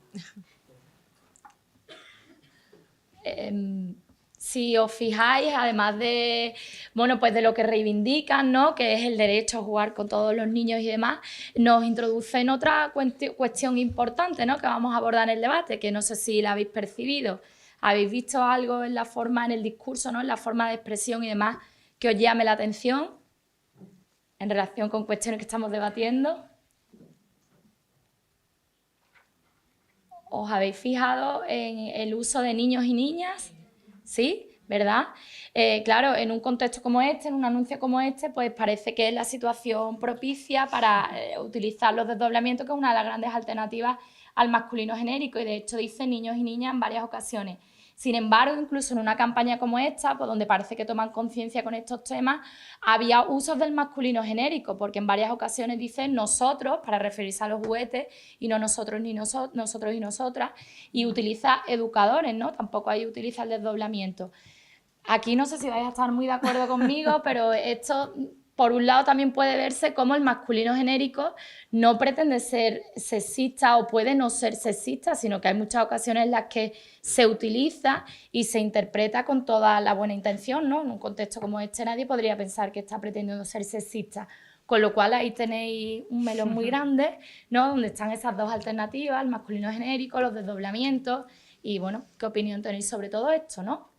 S3: Si os fijáis, además de, bueno, pues de lo que reivindican, ¿no? Que es el derecho a jugar con todos los niños y demás, nos introducen otra cuestión importante, ¿no? Que vamos a abordar en el debate, que no sé si la habéis percibido. ¿Habéis visto algo en la forma, en el discurso, ¿no? En la forma de expresión y demás que os llame la atención en relación con cuestiones que estamos debatiendo? ¿Os habéis fijado en el uso de niños y niñas? ¿Sí? ¿Verdad? Claro, en un contexto como este, en un anuncio como este, pues parece que es la situación propicia para utilizar los desdoblamientos, que es una de las grandes alternativas al masculino genérico, y de hecho dice niños y niñas en varias ocasiones. Sin embargo, incluso en una campaña como esta, pues donde parece que toman conciencia con estos temas, había usos del masculino genérico, porque en varias ocasiones dicen nosotros, para referirse a los juguetes, y no nosotros ni nosotros y nosotras, y utiliza educadores, ¿no? Tampoco ahí utiliza el desdoblamiento. Aquí no sé si vais a estar muy de acuerdo conmigo, pero esto, por un lado, también puede verse como el masculino genérico no pretende ser sexista o puede no ser sexista, sino que hay muchas ocasiones en las que se utiliza y se interpreta con toda la buena intención, ¿no? En un contexto como este nadie podría pensar que está pretendiendo ser sexista. Con lo cual ahí tenéis un melón muy grande, ¿no? Donde están esas dos alternativas, el masculino genérico, los desdoblamientos y, bueno, ¿qué opinión tenéis sobre todo esto, no?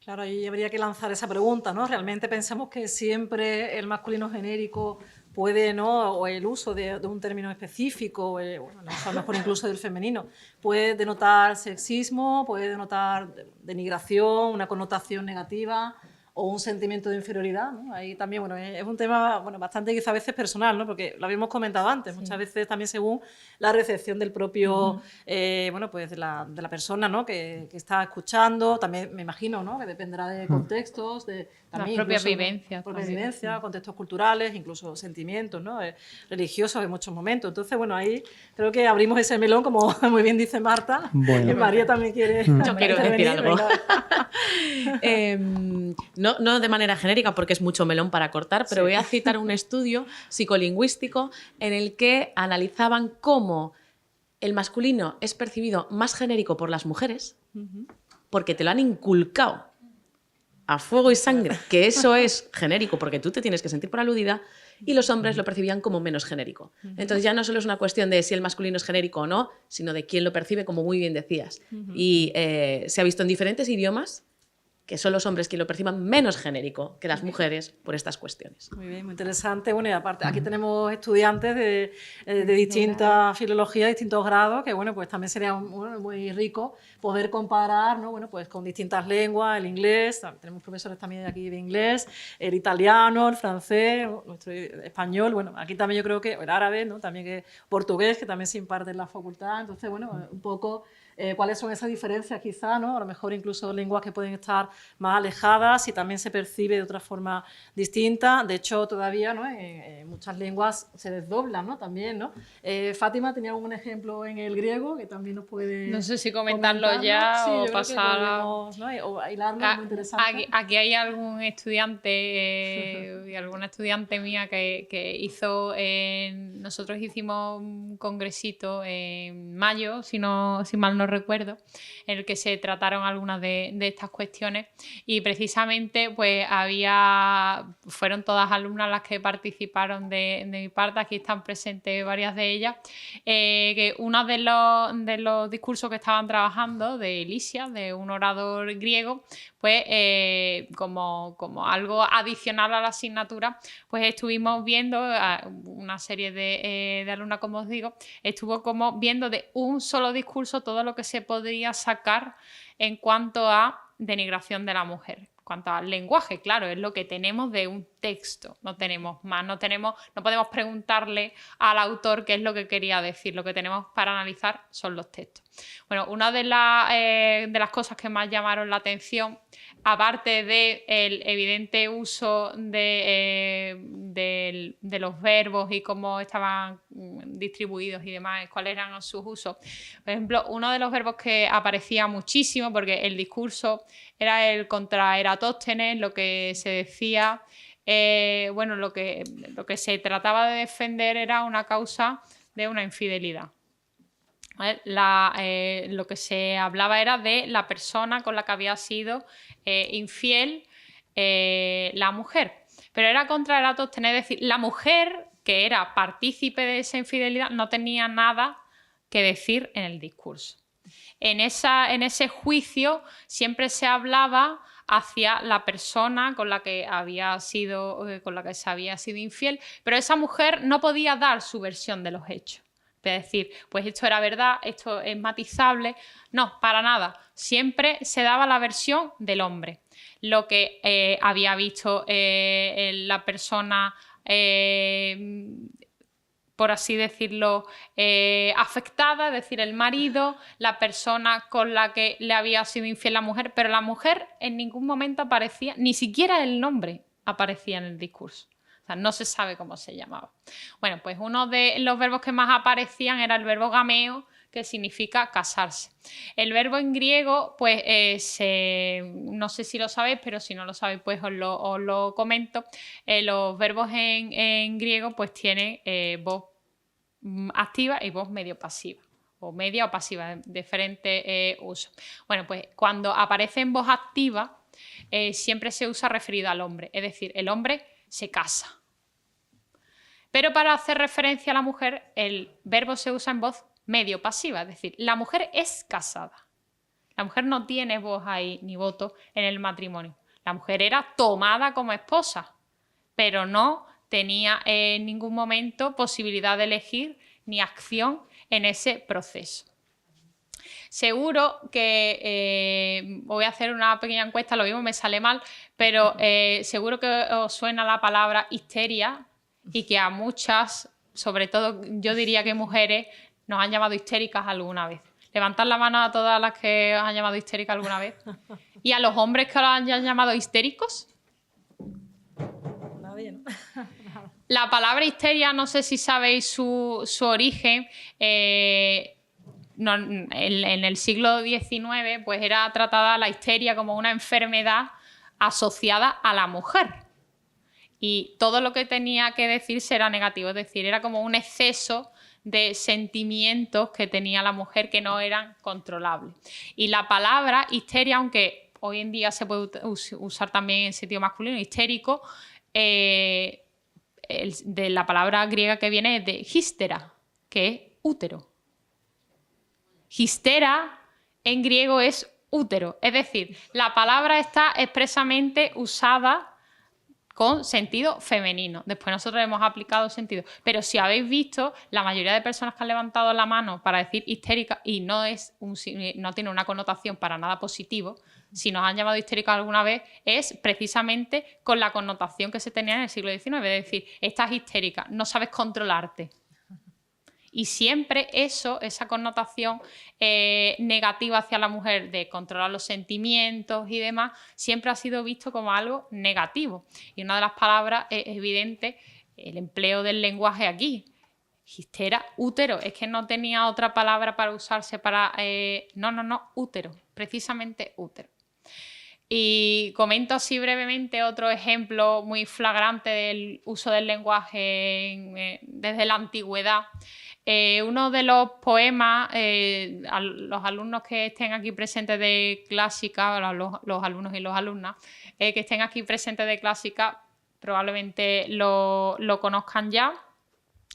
S1: Claro, ahí habría que lanzar esa pregunta, ¿no? ¿Realmente pensamos que siempre el masculino genérico puede, ¿no? O el uso de un término específico, bueno, a lo mejor incluso del femenino, puede denotar sexismo, puede denotar denigración, una connotación negativa o un sentimiento de inferioridad, ¿no? Ahí también, bueno, es un tema, bueno, bastante quizá a veces personal, ¿no? Porque lo habíamos comentado antes, muchas veces también según la recepción del propio, bueno, pues de la persona, ¿no? Que está escuchando, también me imagino, ¿no? Que dependerá de contextos, de también
S4: las propias
S1: incluso,
S4: vivencias.
S1: propias vivencias, contextos culturales, incluso sentimientos, ¿no? Religiosos en muchos momentos. Entonces, bueno, ahí creo que abrimos ese melón, como muy bien dice Marta,
S5: Bueno.
S1: y María también quiere
S2: Yo quiero decir algo.
S1: Venga.
S2: No de manera genérica, porque es mucho melón para cortar, pero voy a citar un estudio psicolingüístico en el que analizaban cómo el masculino es percibido más genérico por las mujeres, porque te lo han inculcado a fuego y sangre, que eso es genérico porque tú te tienes que sentir por aludida, y los hombres lo percibían como menos genérico. Entonces ya no solo es una cuestión de si el masculino es genérico o no, sino de quién lo percibe, como muy bien decías. Y se ha visto en diferentes idiomas que son los hombres quienes lo perciban menos genérico que las mujeres por estas cuestiones.
S1: Muy bien, muy interesante. Bueno, y aparte, aquí tenemos estudiantes de distintas filologías, distintos grados, que bueno, pues también sería muy rico poder comparar, ¿no? Bueno, pues con distintas lenguas, el inglés, tenemos profesores también aquí de inglés, el italiano, el francés, nuestro español, bueno, aquí también yo creo que el árabe, ¿no? También que portugués, que también se imparte en la facultad. Entonces, bueno, un poco cuáles son esas diferencias quizá, ¿no? A lo mejor incluso lenguas que pueden estar más alejadas y también se percibe de otra forma distinta. De hecho, todavía, ¿no? En muchas lenguas se desdoblan, ¿no? También, ¿no? Fátima tenía un ejemplo en el griego que también nos puede...
S4: No sé si comentarlo ya
S1: sí,
S4: o
S1: yo
S4: pasar
S1: creo que podemos, ¿no? O hilarlo, muy interesante.
S4: Aquí hay algún estudiante y alguna estudiante mía que hizo... nosotros hicimos un congresito en mayo, si mal no recuerdo, en el que se trataron algunas de estas cuestiones, y precisamente pues fueron todas alumnas las que participaron de mi parte. Aquí están presentes varias de ellas, que uno de los discursos que estaban trabajando de Lisias, de un orador griego, pues como algo adicional a la asignatura, pues estuvimos viendo una serie de alumnas, como os digo, estuvo como viendo de un solo discurso todo lo que se podría sacar en cuanto a denigración de la mujer. En cuanto al lenguaje, claro, es lo que tenemos de un texto, no tenemos más, no podemos preguntarle al autor qué es lo que quería decir, lo que tenemos para analizar son los textos. Bueno, una de las cosas que más llamaron la atención, aparte del evidente uso de los verbos y cómo estaban distribuidos y demás, cuáles eran sus usos. Por ejemplo, uno de los verbos que aparecía muchísimo, porque el discurso era el contra Eratóstenes, lo que se decía, bueno, lo que se trataba de defender era una causa de una infidelidad. Lo que se hablaba era de la persona con la que había sido infiel la mujer, pero era contra Eratóstenes, es decir, la mujer que era partícipe de esa infidelidad no tenía nada que decir en el discurso. En ese juicio siempre se hablaba hacia la persona con la que se había sido infiel, pero esa mujer no podía dar su versión de los hechos. Es decir, pues esto era verdad, esto es matizable. No, para nada. Siempre se daba la versión del hombre. Lo que había visto la persona, por así decirlo, afectada, es decir, el marido, la persona con la que le había sido infiel la mujer, pero la mujer en ningún momento aparecía, ni siquiera el nombre aparecía en el discurso. No se sabe cómo se llamaba. Bueno, pues uno de los verbos que más aparecían era el verbo gameo, que significa casarse. El verbo en griego, pues no sé si lo sabéis, pero si no lo sabéis, pues os lo comento. Los verbos en griego pues tienen voz activa y voz medio pasiva, o media o pasiva, diferente uso. Bueno, pues cuando aparece en voz activa, siempre se usa referido al hombre, es decir, el hombre se casa. Pero para hacer referencia a la mujer, el verbo se usa en voz medio pasiva, es decir, la mujer es casada. La mujer no tiene voz ahí ni voto en el matrimonio. La mujer era tomada como esposa, pero no tenía en ningún momento posibilidad de elegir ni acción en ese proceso. Seguro que voy a hacer una pequeña encuesta, lo mismo me sale mal, pero seguro que os suena la palabra histeria y que a muchas, sobre todo yo diría que mujeres, nos han llamado histéricas alguna vez. Levantad la mano a todas las que os han llamado histéricas alguna vez. ¿Y a los hombres que os han llamado histéricos?
S1: Nadie, ¿no?
S4: La palabra histeria, no sé si sabéis su origen. En el siglo XIX pues era tratada la histeria como una enfermedad asociada a la mujer. Y todo lo que tenía que decirse era negativo, es decir, era como un exceso de sentimientos que tenía la mujer que no eran controlables. Y la palabra histeria, aunque hoy en día se puede usar también en sentido masculino, histérico, de la palabra griega que viene es de histera, que es útero. Histera en griego es útero, es decir, la palabra está expresamente usada con sentido femenino. Después nosotros hemos aplicado sentido. Pero si habéis visto, la mayoría de personas que han levantado la mano para decir histérica y no tiene una connotación para nada positivo, si nos han llamado histérica alguna vez, es precisamente con la connotación que se tenía en el siglo XIX, es decir, estás histérica, no sabes controlarte. Y siempre esa connotación negativa hacia la mujer de controlar los sentimientos y demás, siempre ha sido visto como algo negativo. Y una de las palabras es evidente, el empleo del lenguaje aquí. Histera, útero, es que no tenía otra palabra para usarse para... no, útero, precisamente útero. Y comento así brevemente otro ejemplo muy flagrante del uso del lenguaje desde la antigüedad. Uno de los poemas, a los alumnos que estén aquí presentes de clásica, los alumnos y las alumnas, que estén aquí presentes de clásica, probablemente lo conozcan ya,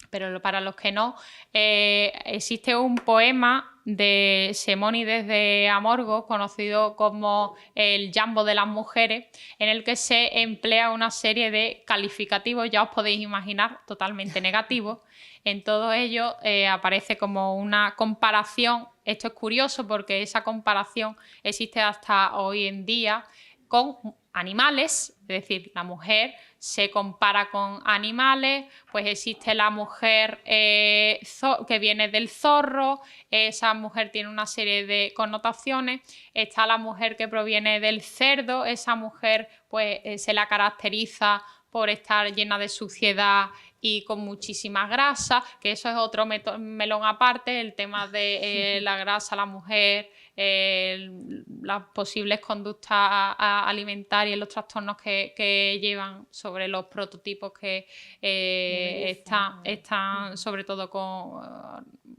S4: pero para los que no, existe un poema de Simónides de Amorgos, conocido como el Jambo de las mujeres, en el que se emplea una serie de calificativos, ya os podéis imaginar, totalmente negativos. En todo ello aparece como una comparación. Esto es curioso porque esa comparación existe hasta hoy en día con animales, es decir, la mujer se compara con animales, pues existe la mujer que viene del zorro, esa mujer tiene una serie de connotaciones, está la mujer que proviene del cerdo, esa mujer pues se la caracteriza por estar llena de suciedad y con muchísima grasa, que eso es otro melón aparte, el tema de la grasa, la mujer, las posibles conductas alimentarias y los trastornos que llevan sobre los prototipos que están sobre todo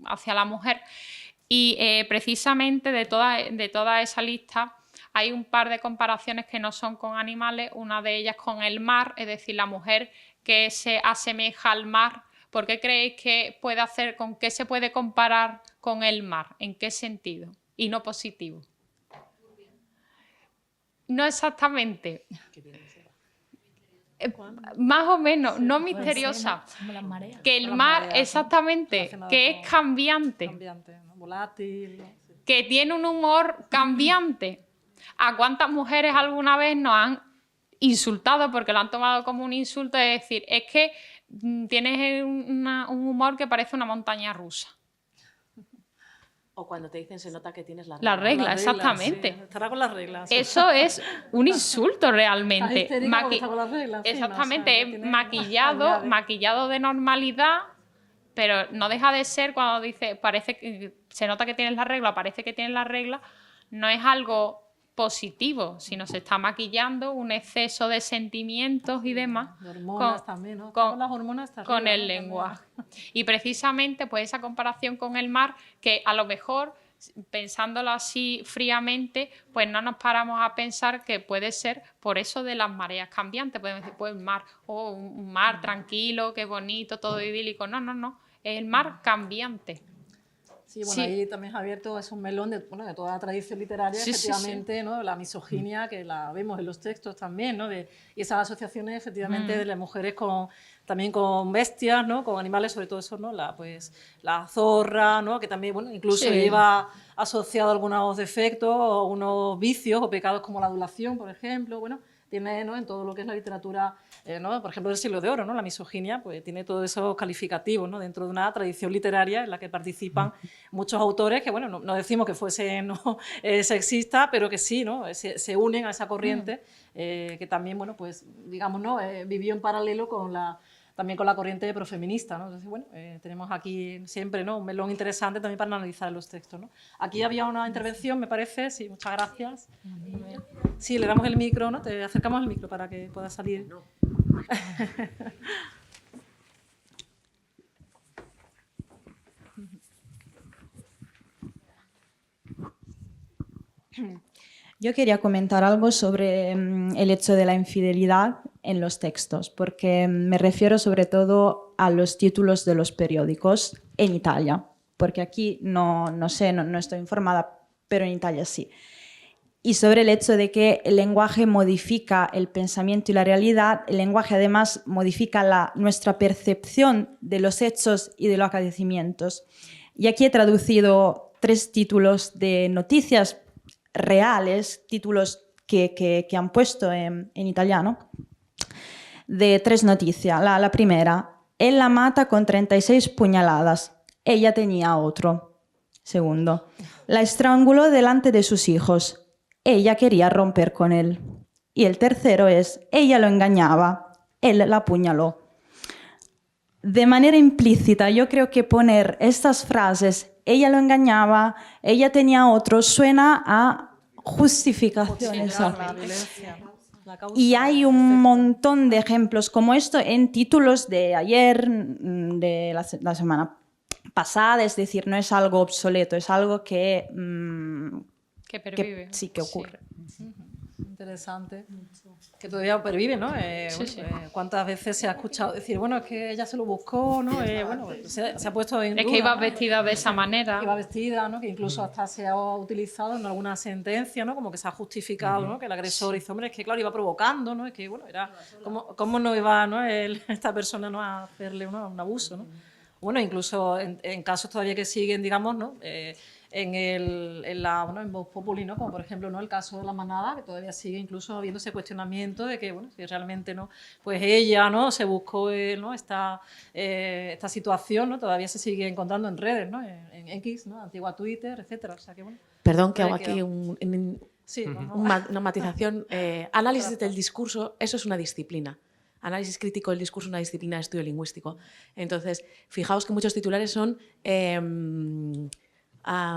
S4: hacia la mujer. Y precisamente de toda esa lista hay un par de comparaciones que no son con animales, una de ellas con el mar, es decir, la mujer que se asemeja al mar. ¿Por qué creéis que puede hacer, con qué se puede comparar con el mar? ¿En qué sentido? Y no positivo. No exactamente. Más o menos, no misteriosa. Que el mar, exactamente, que es cambiante.
S1: Volátil.
S4: Que tiene un humor cambiante. ¿A cuántas mujeres alguna vez nos han insultado porque lo han tomado como un insulto? Es decir, es que tienes un humor que parece una montaña rusa.
S2: O cuando te dicen se nota que tienes la
S4: regla. La regla, exactamente.
S1: Sí, estará con las reglas.
S4: Eso es un insulto realmente.
S1: Está con las reglas,
S4: exactamente,
S1: no, o sea,
S4: es maquillado de normalidad, pero no deja de ser cuando dice parece que se nota que tienes la regla, parece que tienes la regla, no es algo positivo, sino se está maquillando un exceso de sentimientos y demás
S1: hormonas también, ¿no?
S4: con
S1: las hormonas
S4: con el lenguaje. Y precisamente pues esa comparación con el mar, que a lo mejor pensándolo así fríamente, pues no nos paramos a pensar que puede ser por eso de las mareas cambiantes. Podemos decir, pues mar, un mar tranquilo, qué bonito, todo idílico. No, es el mar cambiante.
S1: Sí, bueno, ahí también es abierto, es un melón de, bueno, de toda la tradición literaria, efectivamente, ¿no? La misoginia, que la vemos en los textos también, ¿no? Y esas asociaciones, efectivamente, de las mujeres también con bestias, ¿no? Con animales, sobre todo eso, ¿no? La zorra, ¿no? Que también, bueno, incluso lleva asociado algunos defectos o unos vicios o pecados como la adulación, por ejemplo, bueno, tiene, ¿no? En todo lo que es la literatura, ¿no? Por ejemplo, del Siglo de Oro, ¿no? La misoginia, pues tiene todos esos calificativos, ¿no? Dentro de una tradición literaria en la que participan muchos autores que, bueno, no decimos que fuesen sexistas, pero que sí, ¿no? Se unen a esa corriente que también, bueno, pues digamos, ¿no? Vivió en paralelo también con la corriente profeminista, ¿no? Entonces, bueno, tenemos aquí siempre, ¿no? Un melón interesante también para analizar los textos, ¿no? Aquí había una intervención, me parece, sí, muchas gracias. Sí, le damos el micro, ¿no? Te acercamos el micro para que pueda salir.
S14: Yo quería comentar algo sobre el hecho de la infidelidad en los textos, porque me refiero sobre todo a los títulos de los periódicos en Italia, porque aquí no sé, no estoy informada, pero en Italia sí. Y sobre el hecho de que el lenguaje modifica el pensamiento y la realidad, el lenguaje además modifica nuestra percepción de los hechos y de los acontecimientos. Y aquí he traducido 3 títulos de noticias reales, títulos que han puesto en italiano, de 3 noticias. La primera, él la mata con 36 puñaladas, ella tenía otro. Segundo, la estranguló delante de sus hijos, ella quería romper con él. Y el tercero es, ella lo engañaba, él la apuñaló. De manera implícita, yo creo que poner estas frases, ella lo engañaba, ella tenía otro, suena a justificaciones. Y hay un montón de ejemplos como esto en títulos de ayer, de la semana pasada, es decir, no es algo obsoleto, es algo que
S4: pervive.
S14: Sí, que ocurre.
S1: Sí. Interesante. Que todavía pervive, ¿no? ¿Cuántas veces se ha escuchado decir, bueno, es que ella se lo buscó, ¿no? Bueno, se ha puesto en duda.
S4: Es que iba
S1: ¿no?
S4: vestida de esa manera.
S1: Iba vestida, ¿no? Que incluso hasta se ha utilizado en alguna sentencia, ¿no? Como que se ha justificado, ¿no? Que el agresor dice, hombre, es que claro, iba provocando, ¿no? Es que, bueno, era... ¿Cómo no iba, ¿no? Esta persona, ¿no? A hacerle un abuso, ¿no? Bueno, incluso en casos todavía que siguen, digamos, ¿no? En Vox Populi, ¿no? Como por ejemplo, ¿no? El caso de la manada, que todavía sigue incluso habiéndose cuestionamiento de que, bueno, si realmente no, pues ella, ¿no? Se buscó, ¿no? esta situación, ¿no? Todavía se sigue encontrando en redes, ¿no? En X, ¿no? Antigua Twitter, etcétera. O sea que, bueno,
S2: perdón que hago aquí una matización. Análisis del discurso, eso es una disciplina. Análisis crítico del discurso es una disciplina de estudio lingüístico. Entonces, fijaos que muchos titulares son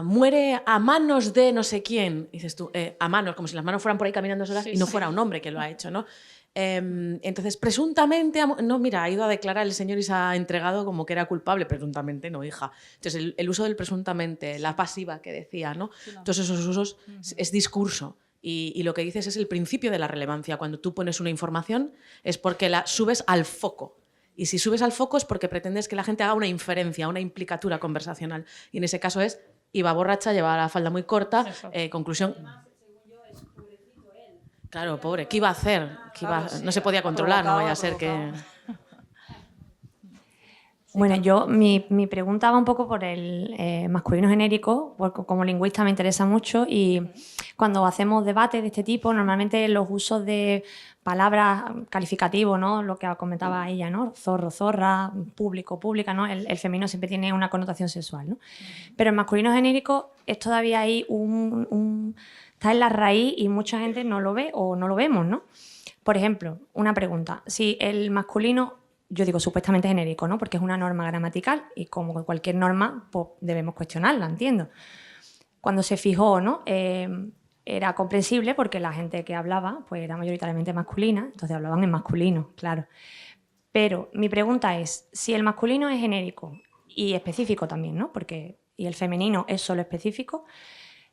S2: muere a manos de no sé quién. Dices tú, a manos, como si las manos fueran por ahí caminando solas y no fuera un hombre que lo ha hecho, ¿no? Entonces, presuntamente, no, mira, ha ido a declarar el señor y se ha entregado como que era culpable, presuntamente no, hija. Entonces, el uso del presuntamente, la pasiva que decía, ¿no? Todos esos usos es discurso. Y lo que dices es el principio de la relevancia. Cuando tú pones una información es porque la subes al foco. Y si subes al foco es porque pretendes que la gente haga una inferencia, una implicatura conversacional. Y en ese caso es, iba borracha, llevaba la falda muy corta, conclusión... Claro, pobre, ¿qué iba a hacer? No se podía controlar, no vaya a ser que...
S6: Bueno, mi pregunta va un poco por el masculino genérico, porque como lingüista me interesa mucho y cuando hacemos debates de este tipo, normalmente los usos de palabras calificativos, ¿no? Lo que comentaba ella, ¿no? Zorro, zorra, público, pública, ¿no? El femenino siempre tiene una connotación sexual, ¿no? Pero el masculino genérico es todavía ahí está en la raíz y mucha gente no lo ve o no lo vemos, ¿no? Por ejemplo, una pregunta, si el masculino, yo digo supuestamente genérico, ¿no? Porque es una norma gramatical y como cualquier norma, pues debemos cuestionarla, entiendo. Cuando se fijó, ¿no? Era comprensible porque la gente que hablaba pues era mayoritariamente masculina, entonces hablaban en masculino, claro. Pero mi pregunta es, si el masculino es genérico y específico también, ¿no? Y el femenino es solo específico,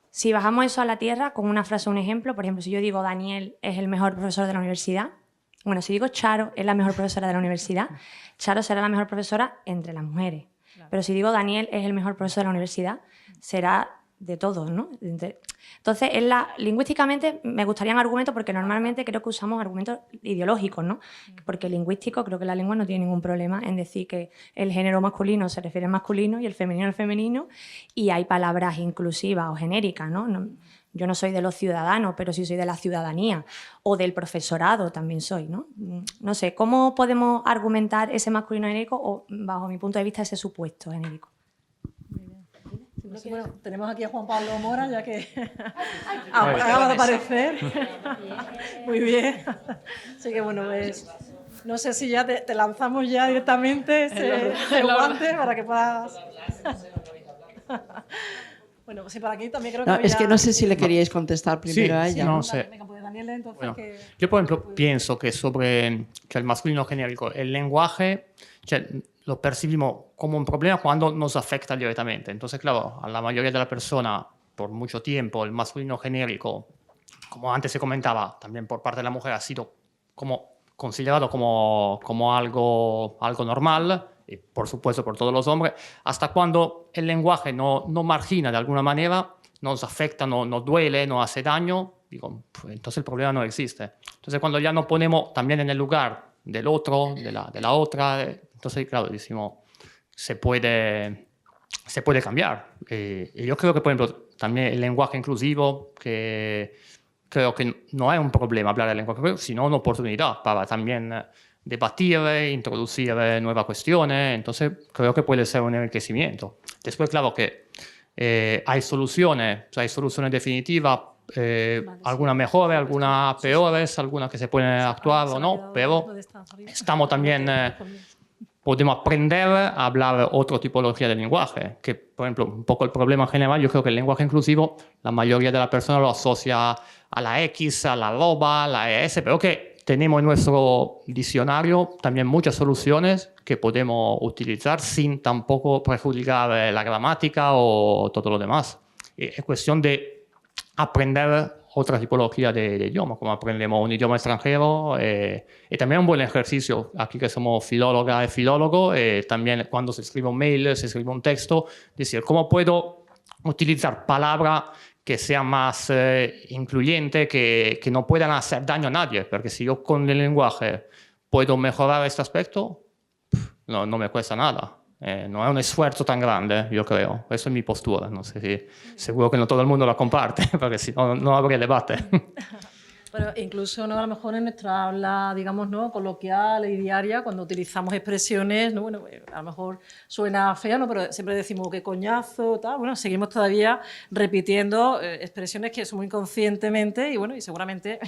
S6: si bajamos eso a la tierra con una frase o un ejemplo, por ejemplo, si yo digo Daniel es el mejor profesor de la universidad, bueno, si digo Charo es la mejor profesora de la universidad, Charo será la mejor profesora entre las mujeres. Pero si digo Daniel es el mejor profesor de la universidad, será de todos, ¿no? Entonces, lingüísticamente me gustarían argumentos, porque normalmente creo que usamos argumentos ideológicos, ¿no? Porque lingüístico, creo que la lengua no tiene ningún problema en decir que el género masculino se refiere al masculino y el femenino al femenino, y hay palabras inclusivas o genéricas, ¿no? Yo no soy de los ciudadanos, pero sí soy de la ciudadanía, o del profesorado también soy, ¿no? No sé, ¿cómo podemos argumentar ese masculino genérico o, bajo mi punto de vista, ese supuesto genérico?
S1: Bueno, tenemos aquí a Juan Pablo Mora, ya que acaba de aparecer. Muy bien. Así que bueno, pues no sé si ya te lanzamos ya directamente ese guante para que puedas... Bueno, pues sí, para aquí también creo que
S11: Es que no sé si le queríais contestar primero a ella.
S5: No sé.
S1: Venga, pues Daniel, entonces
S5: Bueno,
S1: que...
S5: yo, por ejemplo, pienso que sobre que el masculino genérico, el lenguaje, lo percibimos como un problema cuando nos afecta directamente. Entonces, claro, a la mayoría de la persona, por mucho tiempo, el masculino genérico, como antes se comentaba, también por parte de la mujer, ha sido como considerado como algo normal, y por supuesto por todos los hombres, hasta cuando el lenguaje no margina de alguna manera, nos afecta, no duele, no hace daño, digo, pues, entonces el problema no existe. Entonces, cuando ya nos ponemos también en el lugar del otro, de la otra, entonces, claro, decimos, se puede cambiar. Y yo creo que, por ejemplo, también el lenguaje inclusivo, que creo que no es un problema hablar del lenguaje inclusivo, sino una oportunidad para también debatir, introducir nuevas cuestiones. Entonces, creo que puede ser un enriquecimiento. Después, claro que hay soluciones definitivas, algunas mejores, algunas peores, algunas que se pueden actuar o no, pero estamos también... podemos aprender a hablar otra tipología de lenguaje, que, por ejemplo, un poco el problema general, yo creo que el lenguaje inclusivo, la mayoría de las personas lo asocia a la X, a la arroba, a la ES, pero que tenemos en nuestro diccionario también muchas soluciones que podemos utilizar sin tampoco perjudicar la gramática o todo lo demás. Es cuestión de aprender otra tipología de idioma, como aprendemos un idioma extranjero, y también un buen ejercicio, aquí que somos filólogas y filólogos, también cuando se escribe un mail, se escribe un texto, decir, ¿cómo puedo utilizar palabras que sean más incluyentes, que no puedan hacer daño a nadie? Porque si yo con el lenguaje puedo mejorar este aspecto, no me cuesta nada. No es un esfuerzo tan grande, yo creo. Esa es mi postura. No sé si seguro que no todo el mundo la comparte, porque si no, no habría debate.
S1: Pero incluso, ¿no? A lo mejor en nuestra habla, digamos, ¿no? Coloquial y diaria, cuando utilizamos expresiones, ¿no? Bueno, a lo mejor suena feo, ¿no? Pero siempre decimos qué coñazo, tal. Bueno, seguimos todavía repitiendo expresiones que son muy inconscientemente y, bueno, y seguramente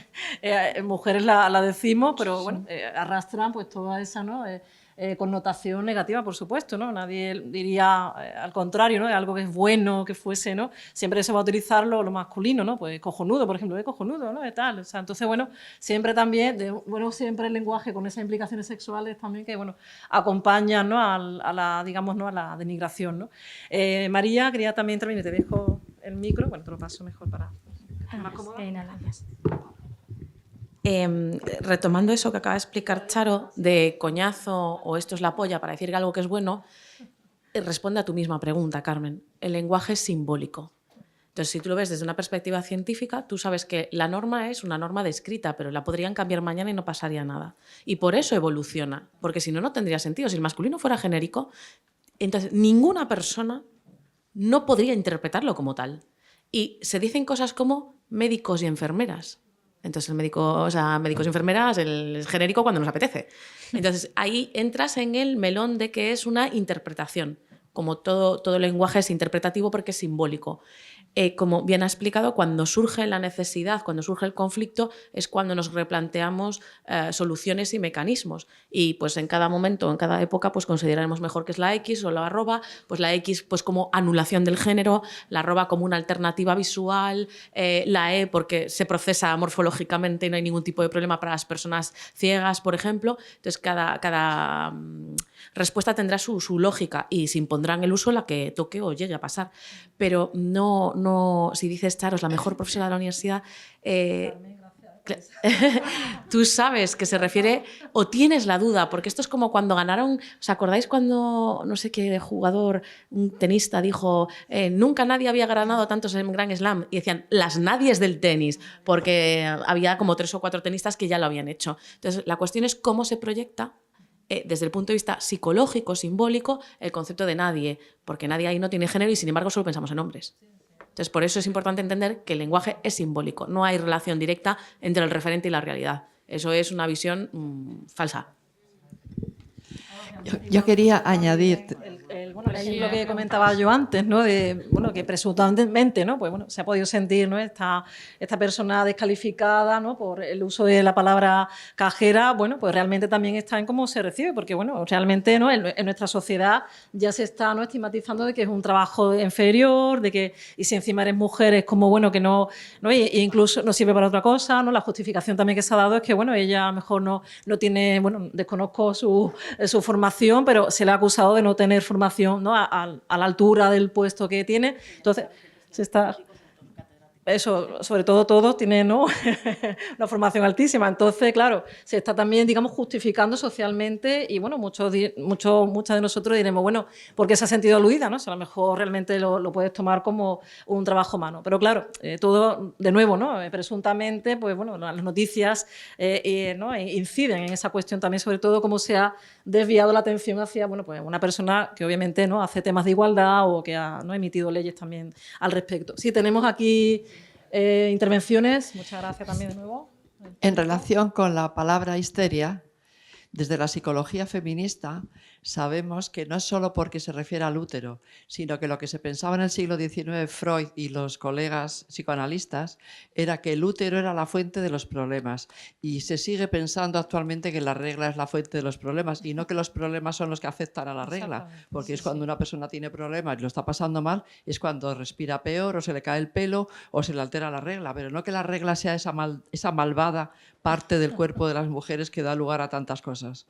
S1: mujeres la decimos, pero, bueno, arrastran pues toda esa, ¿no? Connotación negativa, por supuesto, ¿no? Nadie diría al contrario, ¿no? Algo que es bueno, que fuese, ¿no? Siempre se va a utilizar lo masculino, ¿no? Pues cojonudo, por ejemplo, cojonudo, ¿no? Tal. O sea, entonces, bueno, siempre también, siempre el lenguaje con esas implicaciones sexuales también que, bueno, acompañan, ¿no? a la, digamos, ¿no? A la denigración, ¿no? María, quería también intervenir, te dejo el micro, bueno, te lo paso mejor para más cómodo.
S2: Retomando eso que acaba de explicar Charo, de coñazo o esto es la polla para decir algo que es bueno, responde a tu misma pregunta, Carmen. El lenguaje es simbólico. Entonces, si tú lo ves desde una perspectiva científica, tú sabes que la norma es una norma descrita, pero la podrían cambiar mañana y no pasaría nada. Y por eso evoluciona, porque si no, no tendría sentido. Si el masculino fuera genérico, entonces ninguna persona no podría interpretarlo como tal. Y se dicen cosas como médicos y enfermeras. Entonces, médicos y enfermeras, el genérico cuando nos apetece. Entonces, ahí entras en el melón de que es una interpretación. Como todo lenguaje es interpretativo porque es simbólico. Como bien ha explicado, cuando surge la necesidad, cuando surge el conflicto, es cuando nos replanteamos soluciones y mecanismos. Y pues en cada momento, en cada época, pues consideraremos mejor que es la X o la arroba, pues la X pues como anulación del género, la arroba como una alternativa visual, la E porque se procesa morfológicamente y no hay ningún tipo de problema para las personas ciegas, por ejemplo. Entonces cada respuesta tendrá su lógica y se impondrá en el uso la que toque o llegue a pasar. Pero no, si dices, Charo, es la mejor profesora de la universidad, Tú sabes que se refiere o tienes la duda, porque esto es como cuando ganaron, ¿os acordáis cuando no sé qué jugador, un tenista dijo nunca nadie había ganado tantos en Grand Slam? Y decían las nadies del tenis, porque había como 3 o 4 tenistas que ya lo habían hecho. Entonces la cuestión es cómo se proyecta desde el punto de vista psicológico, simbólico, el concepto de nadie, porque nadie ahí no tiene género y sin embargo solo pensamos en hombres. Entonces, por eso es importante entender que el lenguaje es simbólico. No hay relación directa entre el referente y la realidad. Eso es una visión falsa.
S11: Yo quería añadir...
S1: Bueno, es lo que comentaba yo antes, ¿no? Que presuntamente, ¿no? Pues bueno, se ha podido sentir, ¿no? esta persona descalificada, ¿no? Por el uso de la palabra cajera, bueno, pues realmente también está en cómo se recibe, porque bueno, realmente, ¿no? En nuestra sociedad ya se está, ¿no? estigmatizando de que es un trabajo inferior, de que, y si encima eres mujer es como, bueno, que no e incluso no sirve para otra cosa, ¿no? La justificación también que se ha dado es que, bueno, ella a lo mejor no tiene, bueno, desconozco su formación, pero se le ha acusado de no tener formación, ¿no? a la altura del puesto que tiene. Entonces, se está... Eso, sobre todo todos tienen, ¿no? una formación altísima. Entonces, claro, se está también, digamos, justificando socialmente y, bueno, muchas de nosotros diremos, bueno, ¿por qué se ha sentido aludida? ¿No? Si a lo mejor realmente lo puedes tomar como un trabajo humano. Pero, claro, todo, de nuevo, ¿no? Presuntamente, pues, bueno, las noticias ¿no? inciden en esa cuestión también, sobre todo cómo se ha desviado la atención hacia, bueno, pues una persona que obviamente, ¿no? hace temas de igualdad o que ha, ¿no? emitido leyes también al respecto. Sí, tenemos aquí... intervenciones, muchas gracias también de nuevo.
S11: En relación con la palabra histeria, desde la psicología feminista sabemos que no es solo porque se refiere al útero, sino que lo que se pensaba en el siglo XIX, Freud y los colegas psicoanalistas, era que el útero era la fuente de los problemas. Y se sigue pensando actualmente que la regla es la fuente de los problemas y no que los problemas son los que afectan a la regla, porque es cuando una persona tiene problemas y lo está pasando mal, es cuando respira peor o se le cae el pelo o se le altera la regla, pero no que la regla sea esa malvada parte del cuerpo de las mujeres que da lugar a tantas cosas.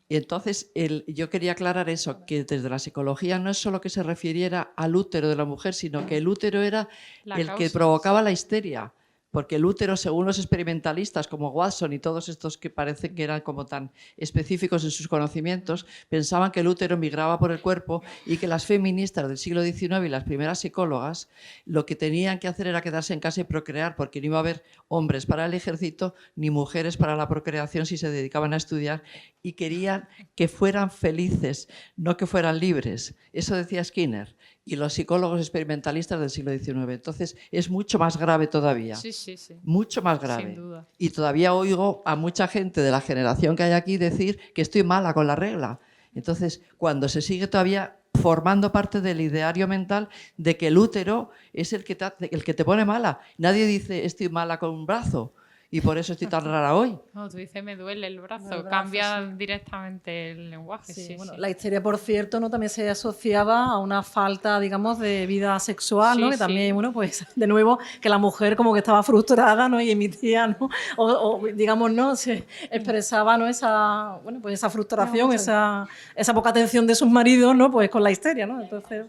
S11: Y entonces yo quería aclarar eso, que desde la psicología no es solo que se refiriera al útero de la mujer, sino que el útero era el que provocaba la histeria. Porque el útero, según los experimentalistas como Watson y todos estos que parecen que eran como tan específicos en sus conocimientos, pensaban que el útero migraba por el cuerpo y que las feministas del siglo XIX y las primeras psicólogas lo que tenían que hacer era quedarse en casa y procrear, porque no iba a haber hombres para el ejército ni mujeres para la procreación si se dedicaban a estudiar, y querían que fueran felices, no que fueran libres. Eso decía Skinner y los psicólogos experimentalistas del siglo XIX. Entonces es mucho más grave todavía.
S4: Sí.
S11: Mucho más grave.
S4: Sin duda.
S11: Y todavía oigo a mucha gente de la generación que hay aquí decir que estoy mala con la regla. Entonces, cuando se sigue todavía formando parte del ideario mental de que el útero es el que te pone mala. Nadie dice estoy mala con un brazo y por eso estoy tan rara hoy.
S4: No, tú dices me duele el brazo, cambia directamente el lenguaje. Sí,
S1: bueno, la histeria, por cierto, ¿no? también se asociaba a una falta, digamos, de vida sexual, ¿no? Que también, bueno, pues de nuevo, que la mujer como que estaba frustrada, ¿no? Y emitía, ¿no? O digamos, ¿no? Se expresaba, ¿no? Esa, bueno, pues esa frustración, esa poca atención de sus maridos, ¿no? Pues con la histeria, ¿no? Entonces...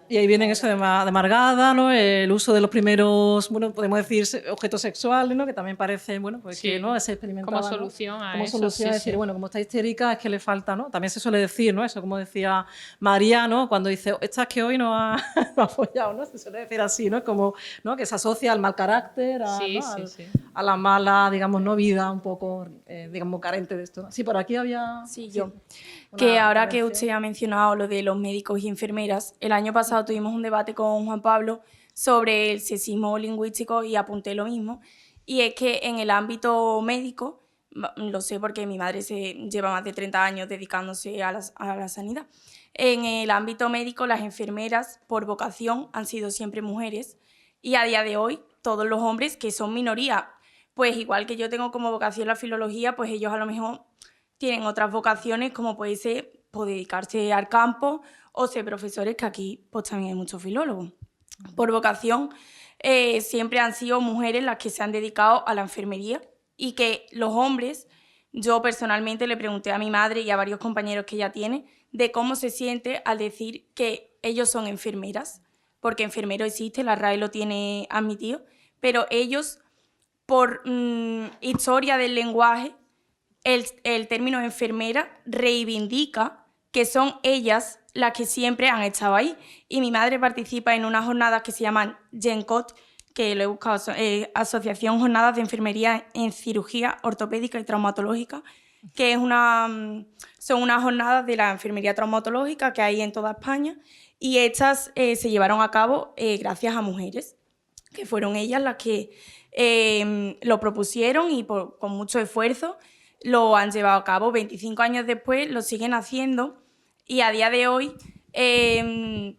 S1: Y ahí vienen eso de amargada, ¿no? El uso de los primeros, bueno, podemos decir objetos sexuales, ¿no? Que también parece, bueno, pues que no se experimentaba.
S4: Como solución a
S1: como
S4: eso.
S1: Solución a decir, bueno, como está histérica es que le falta, ¿no? También se suele decir, ¿no? Eso como decía María, ¿no? Cuando dice, esta es que hoy no ha follado, ¿no? Se suele decir así, ¿no? Como, ¿no? Que se asocia al mal carácter, a la mala, digamos, no vida un poco, digamos, carente de esto. Sí, por aquí había...
S3: Sí, yo. Que ahora que usted ha mencionado lo de los médicos y enfermeras, el año pasado tuvimos un debate con Juan Pablo sobre el sexismo lingüístico y apunté lo mismo. Y es que en el ámbito médico, lo sé porque mi madre lleva más de 30 años dedicándose a la sanidad, en el ámbito médico las enfermeras por vocación han sido siempre mujeres y a día de hoy todos los hombres que son minoría, pues igual que yo tengo como vocación la filología, pues ellos a lo mejor tienen otras vocaciones como puede ser pues, dedicarse al campo o ser profesores, que aquí pues también hay muchos filólogos. Por vocación siempre han sido mujeres las que se han dedicado a la enfermería y que los hombres, yo personalmente le pregunté a mi madre y a varios compañeros que ella tiene de cómo se siente al decir que ellos son enfermeras, porque enfermero existe, la RAE lo tiene admitido, pero ellos
S15: por historia del lenguaje, el término enfermera reivindica que son ellas las que siempre han estado ahí. Y mi madre participa en unas jornadas que se llaman GENCOT, que lo he buscado, Asociación Jornadas de Enfermería en Cirugía Ortopédica y Traumatológica, que son unas jornadas de la enfermería traumatológica que hay en toda España, y estas se llevaron a cabo gracias a mujeres, que fueron ellas las que lo propusieron y con mucho esfuerzo lo han llevado a cabo. 25 años después lo siguen haciendo, y a día de hoy tiene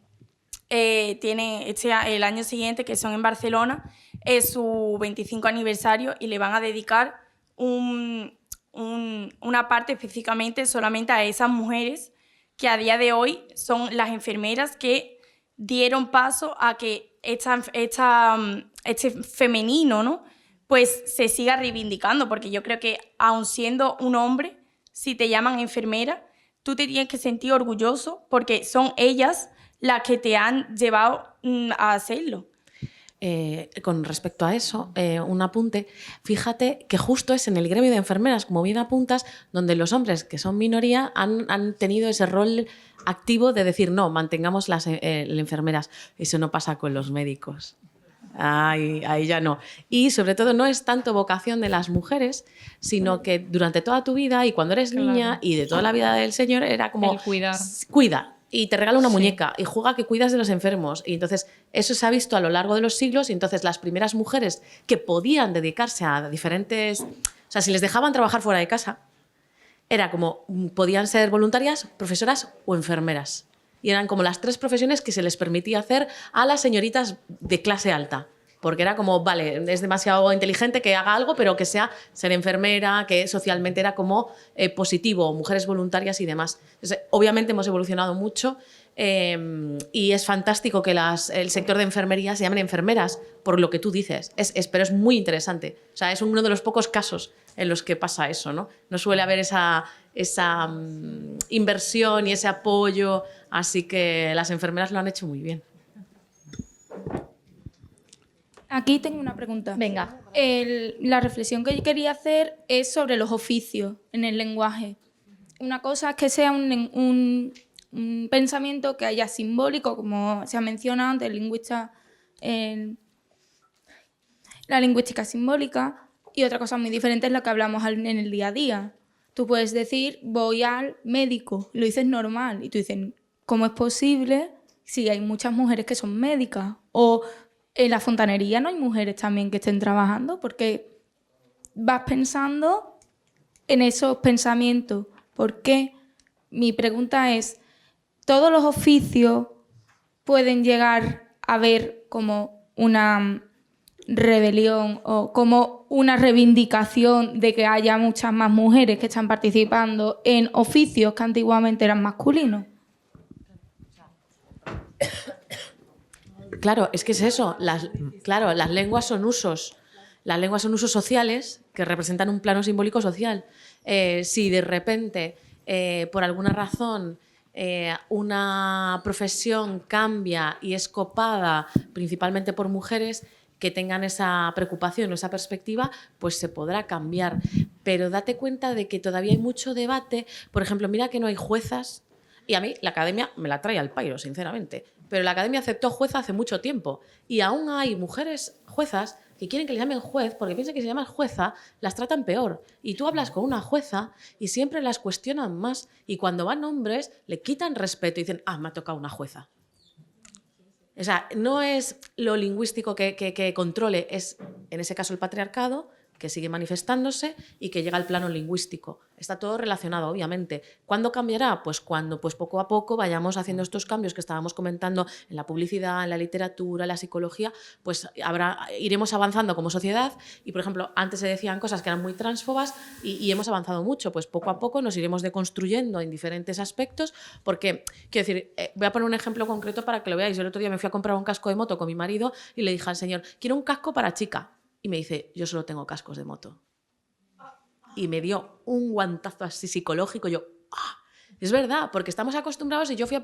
S15: el año siguiente, que son en Barcelona, es su 25 aniversario y le van a dedicar una parte específicamente solamente a esas mujeres que a día de hoy son las enfermeras que dieron paso a que este femenino, ¿no?, pues se siga reivindicando, porque yo creo que aun siendo un hombre, si te llaman enfermera, tú te tienes que sentir orgulloso porque son ellas las que te han llevado a hacerlo.
S2: Con respecto a eso, un apunte. Fíjate que justo es en el gremio de enfermeras, como bien apuntas, donde los hombres, que son minoría, han tenido ese rol activo de decir, no, mantengamos las enfermeras. Eso no pasa con los médicos. Ahí ya no. Y sobre todo no es tanto vocación de las mujeres, sino que durante toda tu vida y cuando eres niña y de toda la vida del Señor era como...
S4: El cuidar.
S2: Cuida. Y te regala una muñeca y juega que cuidas de los enfermos. Y entonces eso se ha visto a lo largo de los siglos, y entonces las primeras mujeres que podían dedicarse a diferentes... O sea, si les dejaban trabajar fuera de casa, era como podían ser voluntarias, profesoras o enfermeras. Y eran como las 3 profesiones que se les permitía hacer a las señoritas de clase alta. Porque era como, vale, es demasiado inteligente que haga algo, pero que sea ser enfermera, que socialmente era como positivo, mujeres voluntarias y demás. Entonces, obviamente hemos evolucionado mucho y es fantástico que el sector de enfermería se llamen enfermeras, por lo que tú dices, pero es muy interesante. O sea, es uno de los pocos casos en los que pasa eso, ¿no? No suele haber esa inversión y ese apoyo, así que las enfermeras lo han hecho muy bien.
S16: Aquí tengo una pregunta.
S3: Venga.
S16: La reflexión que yo quería hacer es sobre los oficios en el lenguaje. Una cosa es que sea un pensamiento que haya simbólico, como se ha mencionado antes, la lingüística simbólica, y otra cosa muy diferente es la que hablamos en el día a día. Tú puedes decir, voy al médico, lo dices normal, y tú dices, ¿cómo es posible si hay muchas mujeres que son médicas? O en la fontanería no hay mujeres también que estén trabajando, porque vas pensando en esos pensamientos. ¿Por qué? Mi pregunta es, ¿todos los oficios pueden llegar a ver como una rebelión o como una reivindicación de que haya muchas más mujeres que están participando en oficios que antiguamente eran masculinos?
S2: Claro, es que es eso. Las lenguas son usos. Las lenguas son usos sociales que representan un plano simbólico social. Si de repente, por alguna razón, una profesión cambia y es copada principalmente por mujeres que tengan esa preocupación o esa perspectiva, pues se podrá cambiar. Pero date cuenta de que todavía hay mucho debate. Por ejemplo, mira que no hay juezas. Y a mí la academia me la trae al pairo, sinceramente. Pero la academia aceptó jueza hace mucho tiempo. Y aún hay mujeres juezas que quieren que les llamen juez porque piensan que si llaman jueza las tratan peor. Y tú hablas con una jueza y siempre las cuestionan más. Y cuando van hombres le quitan respeto y dicen, me ha tocado una jueza. O sea, no es lo lingüístico que controle, es en ese caso el patriarcado, que sigue manifestándose y que llega al plano lingüístico. Está todo relacionado, obviamente. ¿Cuándo cambiará? Pues cuando poco a poco vayamos haciendo estos cambios que estábamos comentando en la publicidad, en la literatura, en la psicología, pues iremos avanzando como sociedad y, por ejemplo, antes se decían cosas que eran muy transfobas y hemos avanzado mucho. Pues poco a poco nos iremos deconstruyendo en diferentes aspectos porque, quiero decir, voy a poner un ejemplo concreto para que lo veáis. Yo el otro día me fui a comprar un casco de moto con mi marido y le dije al señor, quiero un casco para chica. Y me dice, yo solo tengo cascos de moto. Y me dio un guantazo así psicológico. Yo, es verdad, porque estamos acostumbrados y yo fui a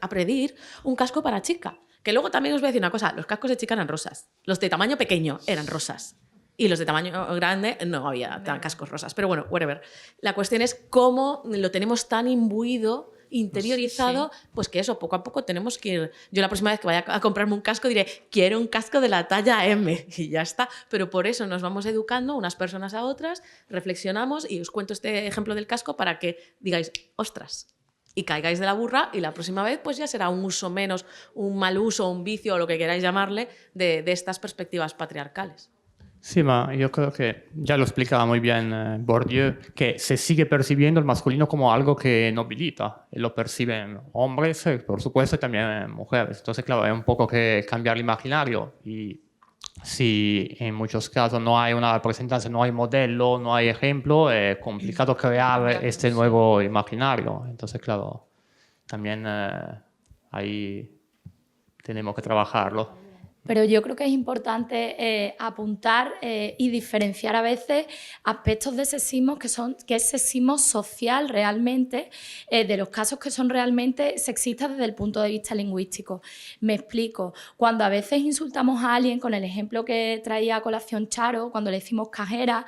S2: pedir un casco para chica. Que luego también os voy a decir una cosa, los cascos de chica eran rosas. Los de tamaño pequeño eran rosas. Y los de tamaño grande no había cascos rosas. Pero bueno, whatever. La cuestión es cómo lo tenemos tan imbuido, interiorizado, pues que eso, poco a poco tenemos que ir. Yo la próxima vez que vaya a comprarme un casco diré, quiero un casco de la talla M, y ya está. Pero por eso nos vamos educando unas personas a otras, reflexionamos, y os cuento este ejemplo del casco para que digáis, ostras, y caigáis de la burra, y la próxima vez pues ya será un uso menos, un mal uso, un vicio, o lo que queráis llamarle, de estas perspectivas patriarcales.
S5: Sí, ma yo creo que ya lo explicaba muy bien Bourdieu, que se sigue percibiendo el masculino como algo que nobilita. Y lo perciben hombres, por supuesto, y también mujeres. Entonces, claro, hay un poco que cambiar el imaginario. Y si en muchos casos no hay una representación, no hay modelo, no hay ejemplo, es complicado crear este nuevo imaginario. Entonces, claro, también ahí tenemos que trabajarlo.
S3: Pero yo creo que es importante apuntar y diferenciar a veces aspectos de sexismo que es sexismo social realmente, de los casos que son realmente sexistas desde el punto de vista lingüístico. Me explico. Cuando a veces insultamos a alguien, con el ejemplo que traía a colación Charo, cuando le decimos cajera,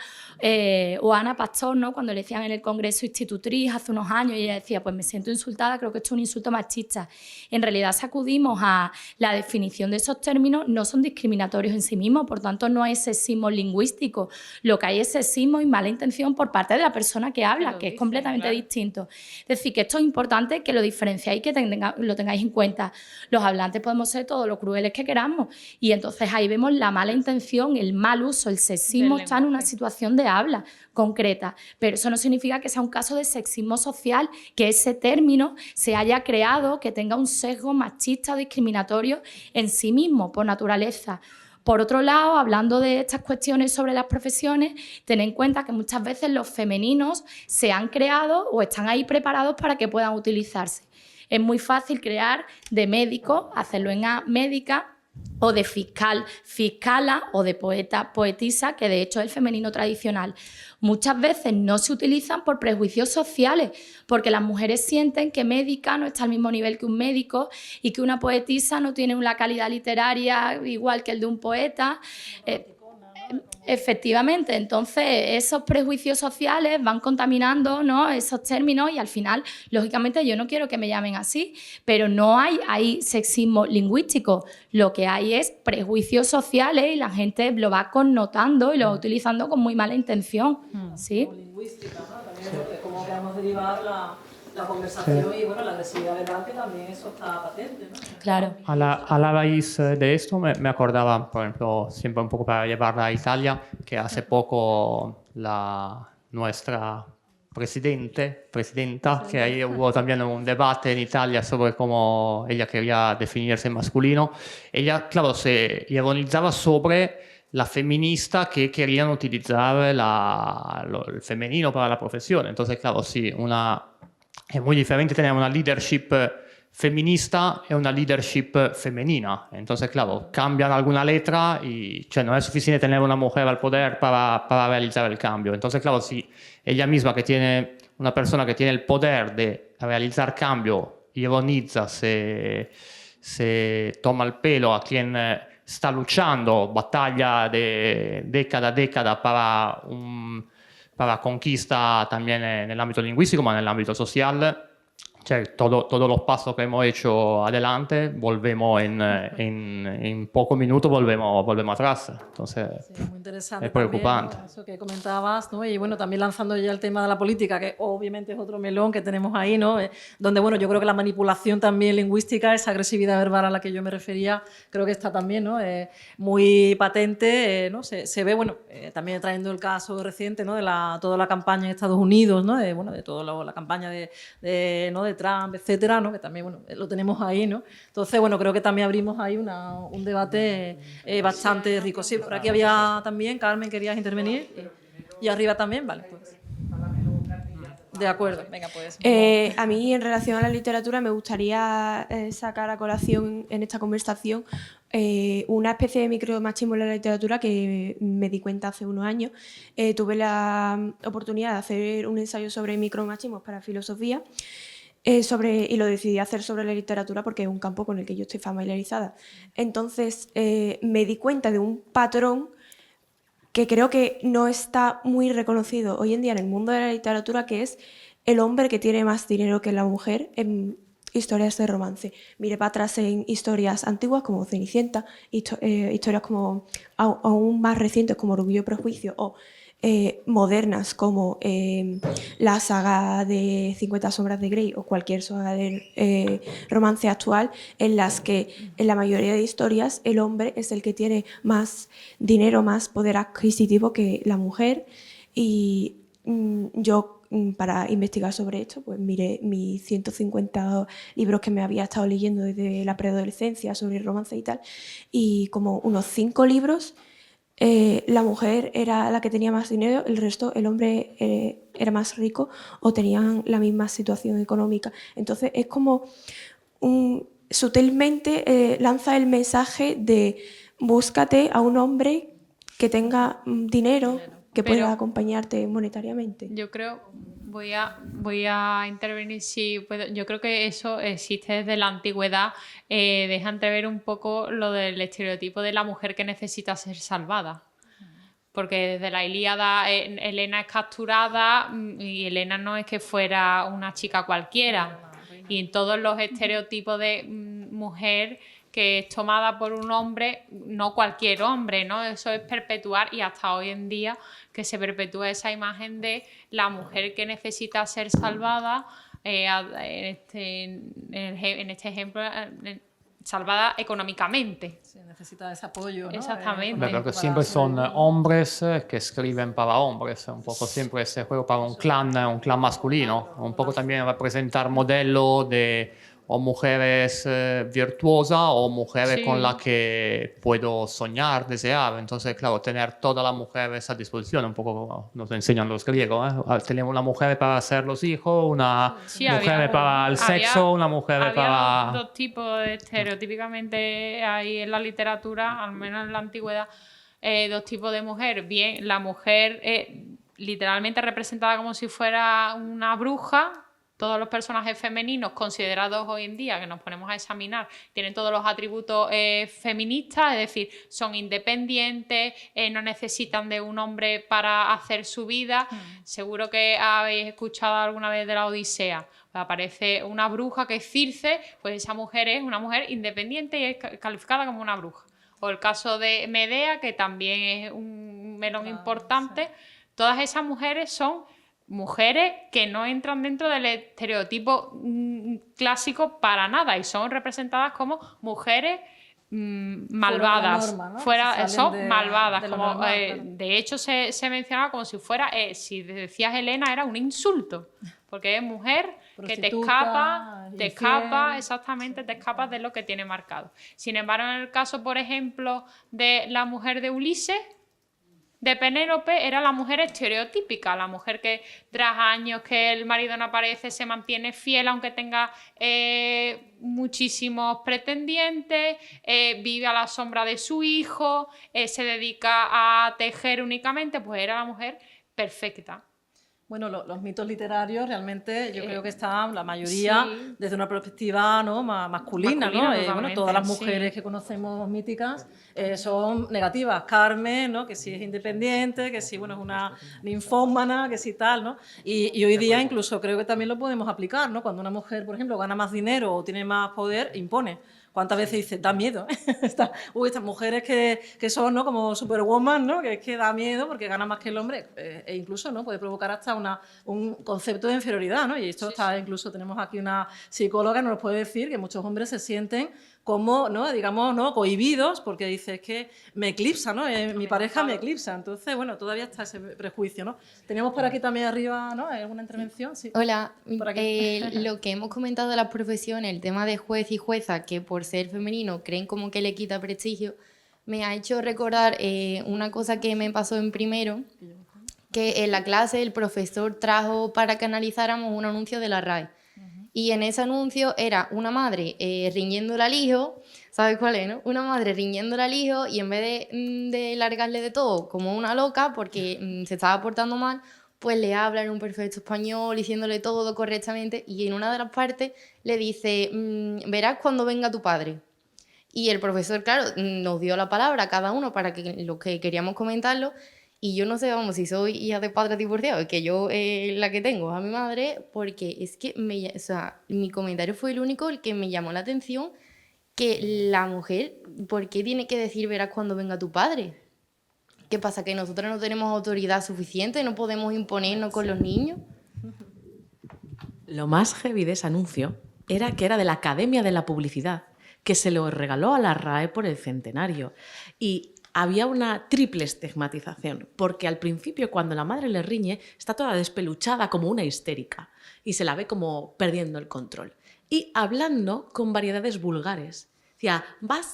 S3: o Ana Pastor, ¿no? Cuando le decían en el Congreso institutriz hace unos años, y ella decía, pues me siento insultada, creo que esto es un insulto machista. En realidad, si acudimos a la definición de esos términos, no son discriminatorios en sí mismos, por tanto no hay sexismo lingüístico. Lo que hay es sexismo y mala intención por parte de la persona que habla, que es completamente distinto. Es decir, que esto es importante que lo diferenciáis y que lo tengáis en cuenta. Los hablantes podemos ser todo lo crueles que queramos, y entonces ahí vemos la mala intención, el mal uso, el sexismo está en una situación de habla concreta, pero eso no significa que sea un caso de sexismo social, que ese término se haya creado, que tenga un sesgo machista o discriminatorio en sí mismo, por naturaleza. Por otro lado, hablando de estas cuestiones sobre las profesiones, ten en cuenta que muchas veces los femeninos se han creado o están ahí preparados para que puedan utilizarse. Es muy fácil crear de médico, hacerlo en A, médica, o de fiscal, fiscala, o de poeta, poetisa, que de hecho es el femenino tradicional. Muchas veces no se utilizan por prejuicios sociales, porque las mujeres sienten que médica no está al mismo nivel que un médico y que una poetisa no tiene una calidad literaria igual que el de un poeta. Efectivamente, entonces esos prejuicios sociales van contaminando, ¿no?, esos términos, y al final, lógicamente, yo no quiero que me llamen así, pero no hay sexismo lingüístico. Lo que hay es prejuicios sociales y la gente lo va connotando y lo va utilizando con muy mala intención. ¿Sí?
S1: Lingüística, ¿no? También de cómo queremos derivar la conversación y bueno, la agresividad verbal, que también eso está patente, ¿no?
S3: Claro.
S5: A la raíz de esto me acordaba, por ejemplo, siempre un poco para llevarla a Italia, que hace poco nuestra presidenta, que ahí hubo también un debate en Italia sobre cómo ella quería definirse masculino. Ella, claro, se ironizaba sobre la feminista que querían utilizar el femenino para la profesión. Entonces, claro, sí, es muy diferente tener una leadership feminista e una leadership femenina. Entonces, claro, cambian alguna letra y no es suficiente tener una mujer al poder para realizar el cambio. Entonces, claro, si ella misma, que tiene una persona que tiene el poder de realizar cambio, ironiza, se toma el pelo a quien está luchando, batalla de década a década para conquista también en el ámbito lingüístico, pero en el ámbito social. Todos los pasos que hemos hecho adelante, volvemos en pocos minutos, volvemos atrás. Entonces,
S1: sí, muy interesante
S5: es preocupante.
S1: También, ¿no? Eso que comentabas, ¿no? Y bueno, también lanzando ya el tema de la política, que obviamente es otro melón que tenemos ahí, ¿no? Donde, bueno, yo creo que la manipulación también lingüística, esa agresividad verbal a la que yo me refería, creo que está también, ¿no? Muy patente, ¿no? Se ve, bueno, también trayendo el caso reciente, ¿no? De toda la campaña en Estados Unidos, ¿no? De toda la campaña ¿no? de Trump, etcétera, ¿no? Que también, bueno, lo tenemos ahí, ¿no? Entonces, bueno, creo que también abrimos ahí un debate bastante rico. Sí, por aquí había también, Carmen, querías intervenir, y arriba también, vale, pues. De acuerdo, venga, pues.
S17: A mí, en relación a la literatura, me gustaría sacar a colación en esta conversación una especie de micromachismo en la literatura que me di cuenta hace unos años. Tuve la oportunidad de hacer un ensayo sobre micromachismos para filosofía, y lo decidí hacer sobre la literatura porque es un campo con el que yo estoy familiarizada. Entonces me di cuenta de un patrón que creo que no está muy reconocido hoy en día en el mundo de la literatura, que es el hombre que tiene más dinero que la mujer en historias de romance. Mire para atrás en historias antiguas como Cenicienta, historias como aún más recientes como Orgullo y Prejuicio, o modernas como la saga de 50 sombras de Grey o cualquier saga de romance actual, en las que en la mayoría de historias el hombre es el que tiene más dinero, más poder adquisitivo que la mujer. Y yo, para investigar sobre esto, pues miré mis 150 libros que me había estado leyendo desde la preadolescencia sobre romance y tal, y como unos 5 libros la mujer era la que tenía más dinero, el resto, el hombre era más rico o tenían la misma situación económica. Entonces es como sutilmente lanza el mensaje de búscate a un hombre que tenga dinero, que pueda acompañarte monetariamente.
S4: Yo creo, voy a intervenir si puedo. Yo creo que eso existe desde la antigüedad. Deja entrever un poco lo del estereotipo de la mujer que necesita ser salvada. Porque desde la Ilíada Helena es capturada y Helena no es que fuera una chica cualquiera. Y en todos los estereotipos de mujer que es tomada por un hombre, no cualquier hombre, ¿no? Eso es perpetuar, y hasta hoy en día que se perpetúa esa imagen de la mujer que necesita ser salvada, en este ejemplo, salvada económicamente.
S1: Sí, necesita ese apoyo, ¿no?
S4: Exactamente.
S5: Creo que siempre son hombres que escriben para hombres, un poco siempre ese juego para un clan masculino, un poco también representar modelo de o mujeres virtuosas o mujeres con las que puedo soñar, desear. Entonces, claro, tener todas las mujeres a disposición, un poco nos enseñan los griegos, ¿eh? Tenemos una mujer para hacer los hijos, una mujer para el sexo, una mujer para...
S4: Dos tipos, estereotípicamente hay en la literatura, al menos en la antigüedad, dos tipos de mujer. Bien, la mujer literalmente representada como si fuera una bruja. Todos los personajes femeninos considerados hoy en día, que nos ponemos a examinar, tienen todos los atributos feministas, es decir, son independientes, no necesitan de un hombre para hacer su vida. Seguro que habéis escuchado alguna vez de la Odisea. Pues aparece una bruja que es Circe, pues esa mujer es una mujer independiente y es calificada como una bruja. O el caso de Medea, que también es un melón importante. Todas esas mujeres son mujeres que no entran dentro del estereotipo clásico para nada y son representadas como mujeres malvadas, son malvadas, de hecho se mencionaba como si fuera, si decías Helena era un insulto, porque es mujer que te escapa, exactamente, te escapas de lo que tiene marcado. Sin embargo, en el caso, por ejemplo, de la mujer de Ulises, de Penélope, era la mujer estereotípica, la mujer que tras años que el marido no aparece se mantiene fiel aunque tenga muchísimos pretendientes, vive a la sombra de su hijo, se dedica a tejer únicamente, pues era la mujer perfecta.
S1: Bueno, los mitos literarios realmente yo creo que están la mayoría desde una perspectiva, ¿no? masculina, ¿no? Bueno, todas las mujeres que conocemos míticas son negativas. Carmen, ¿no? Que sí es independiente, que sí, bueno, es una ninfómana, que sí tal, ¿no? Y hoy día incluso creo que también lo podemos aplicar, ¿no? Cuando una mujer, por ejemplo, gana más dinero o tiene más poder, impone. ¿Cuántas veces dice, da miedo? Estas mujeres que son, ¿no? como superwoman, ¿no? Que es que da miedo porque gana más que el hombre, e incluso, ¿no? puede provocar hasta un concepto de inferioridad, ¿no? Y esto está, incluso tenemos aquí una psicóloga que nos puede decir que muchos hombres se sienten como, ¿no? digamos, ¿no? cohibidos porque dice, es que me eclipsa, ¿no? Mi pareja me eclipsa. Entonces, bueno, todavía está ese prejuicio, ¿no? Tenemos por aquí también arriba, ¿no? ¿Alguna intervención? Sí.
S18: Hola,
S1: por aquí.
S18: Lo que hemos comentado de las profesiones, el tema de juez y jueza, que por ser femenino creen como que le quita prestigio, me ha hecho recordar una cosa que me pasó en primero, que en la clase el profesor trajo para que analizáramos un anuncio de la RAE. Y en ese anuncio era una madre riñéndole al hijo, ¿sabes cuál es, no? Una madre riñéndole al hijo y en vez de largarle de todo como una loca porque se estaba portando mal, pues le habla en un perfecto español, diciéndole todo correctamente, y en una de las partes le dice, verás cuando venga tu padre. Y el profesor, claro, nos dio la palabra a cada uno para que los que queríamos comentarlo, Y yo no sé, vamos, si soy hija de padres divorciados, que yo la que tengo a mi madre, porque es que o sea, mi comentario fue el único el que me llamó la atención, que la mujer, ¿por qué tiene que decir verás cuando venga tu padre? ¿Qué pasa? ¿Que nosotros no tenemos autoridad suficiente? ¿No podemos imponernos con los niños?
S2: Lo más heavy de ese anuncio era que era de la Academia de la Publicidad, que se lo regaló a la RAE por el centenario. Y había una triple estigmatización, porque al principio cuando la madre le riñe está toda despeluchada como una histérica y se la ve como perdiendo el control. Y hablando con variedades vulgares. Decía,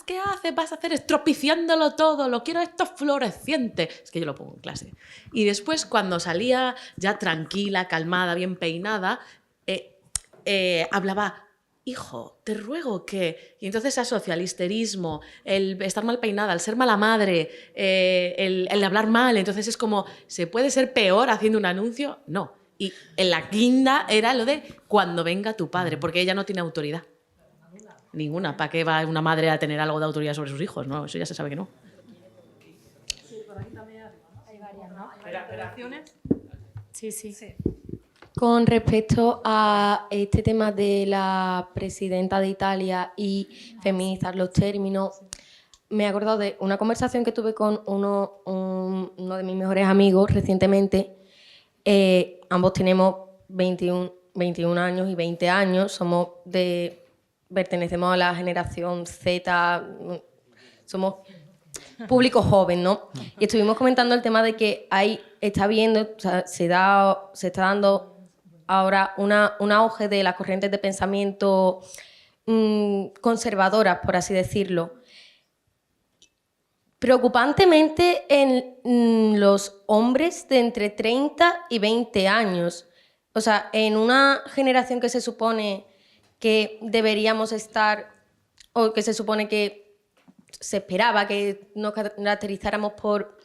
S2: ¿qué haces? Vas a hacer estropiciándolo todo, lo quiero esto floreciente. Es que yo lo pongo en clase. Y después cuando salía ya tranquila, calmada, bien peinada, hablaba... Hijo, te ruego que... Y entonces se asocia al histerismo, el estar mal peinada, el ser mala madre, el hablar mal. Entonces es como, ¿se puede ser peor haciendo un anuncio? No. Y en la guinda era lo de cuando venga tu padre, porque ella no tiene autoridad. Ninguna. ¿Para qué va una madre a tener algo de autoridad sobre sus hijos? No, eso ya se sabe que no.
S1: Sí, por ahí también hay varias, ¿no? ¿Relaciones?
S3: Sí, sí.
S8: Con respecto a este tema de la presidenta de Italia y feminizar los términos, me he acordado de una conversación que tuve con uno de mis mejores amigos recientemente. Ambos tenemos 21 años y 20 años, pertenecemos a la generación Z, somos público joven, ¿no? Y estuvimos comentando el tema de que se está dando ahora un auge de las corrientes de pensamiento conservadoras, por así decirlo. Preocupantemente en los hombres de entre 30 y 20 años. O sea, en una generación que se supone que deberíamos estar, o que se supone que se esperaba que nos caracterizáramos por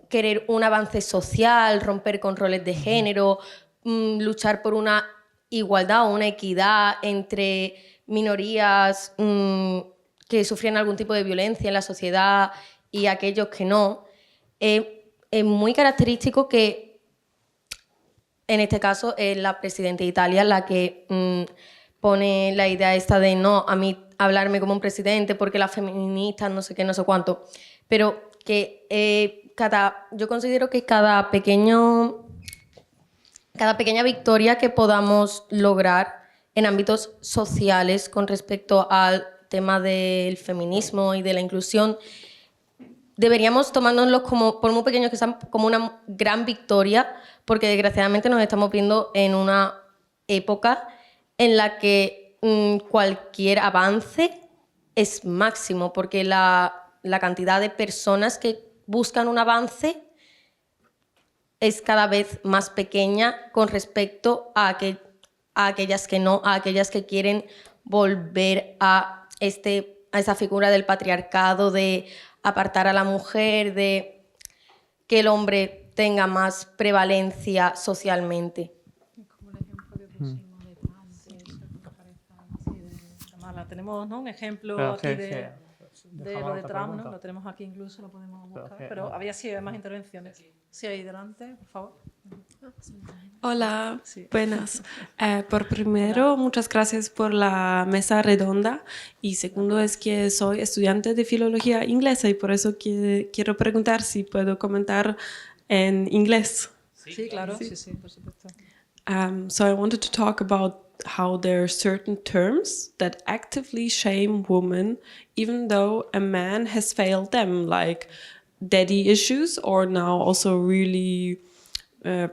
S8: querer un avance social, romper con roles de género, luchar por una igualdad o una equidad entre minorías que sufrían algún tipo de violencia en la sociedad y aquellos que no. Es muy característico que, en este caso, es la presidenta de Italia la que pone la idea esta de no, a mí hablarme como un presidente porque las feministas no sé qué, no sé cuánto. Pero que yo considero que cada pequeña victoria que podamos lograr en ámbitos sociales con respecto al tema del feminismo y de la inclusión, deberíamos tomárnoslos como, por muy pequeños que sean, como una gran victoria, porque desgraciadamente nos estamos viendo en una época en la que cualquier avance es máximo, porque la cantidad de personas que buscan un avance es cada vez más pequeña con respecto a aquellas que no, a aquellas que quieren volver a esa figura del patriarcado, de apartar a la mujer, de que el hombre tenga más prevalencia socialmente.
S1: Tenemos, ¿no?, un ejemplo aquí de lo de Trump, ¿no? Lo tenemos aquí incluso, lo podemos buscar, pero había más intervenciones. Sí, ahí delante, por favor.
S17: Hola, buenas. Por primero, muchas gracias por la mesa redonda, y segundo es que soy estudiante de filología inglesa y por eso quiero preguntar si puedo comentar en inglés.
S1: Sí, claro, sí, por supuesto.
S17: So I wanted to talk about how there are certain terms that actively shame women even though a man has failed them, like daddy issues, or now also really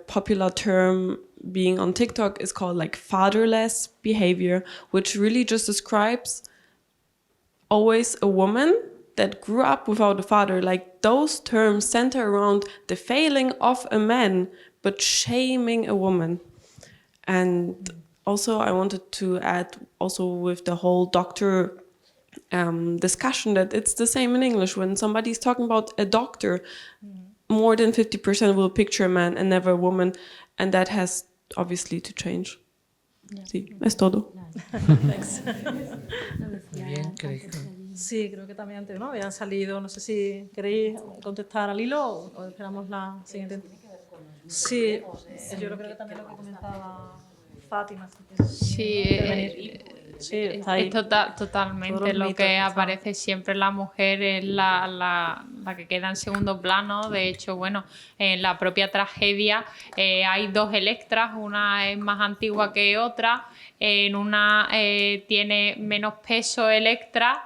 S17: popular term being on TikTok is called like fatherless behavior, which really just describes always a woman that grew up without a father. Like those terms center around the failing of a man but shaming a woman. And also I wanted to add also with the whole doctor discussion that it's the same in English. When somebody's talking about a doctor, more than 50% will picture a man and never a woman, and that has obviously to change. Sí, es todo.
S1: Thanks. Sí, creo que también antes, ¿no? Habían salido, no sé si queréis contestar al hilo o esperamos la siguiente. Sí, yo creo que también lo que comentaba Fátima.
S4: Sí,
S1: Sí, está ahí.
S4: es totalmente
S1: Todos los
S4: lo
S1: mitos
S4: que
S1: que están.
S4: aparece siempre la mujer es la que queda en segundo plano. De hecho, bueno, en la propia tragedia hay dos Electras, una es más antigua que otra, en una tiene menos peso Electra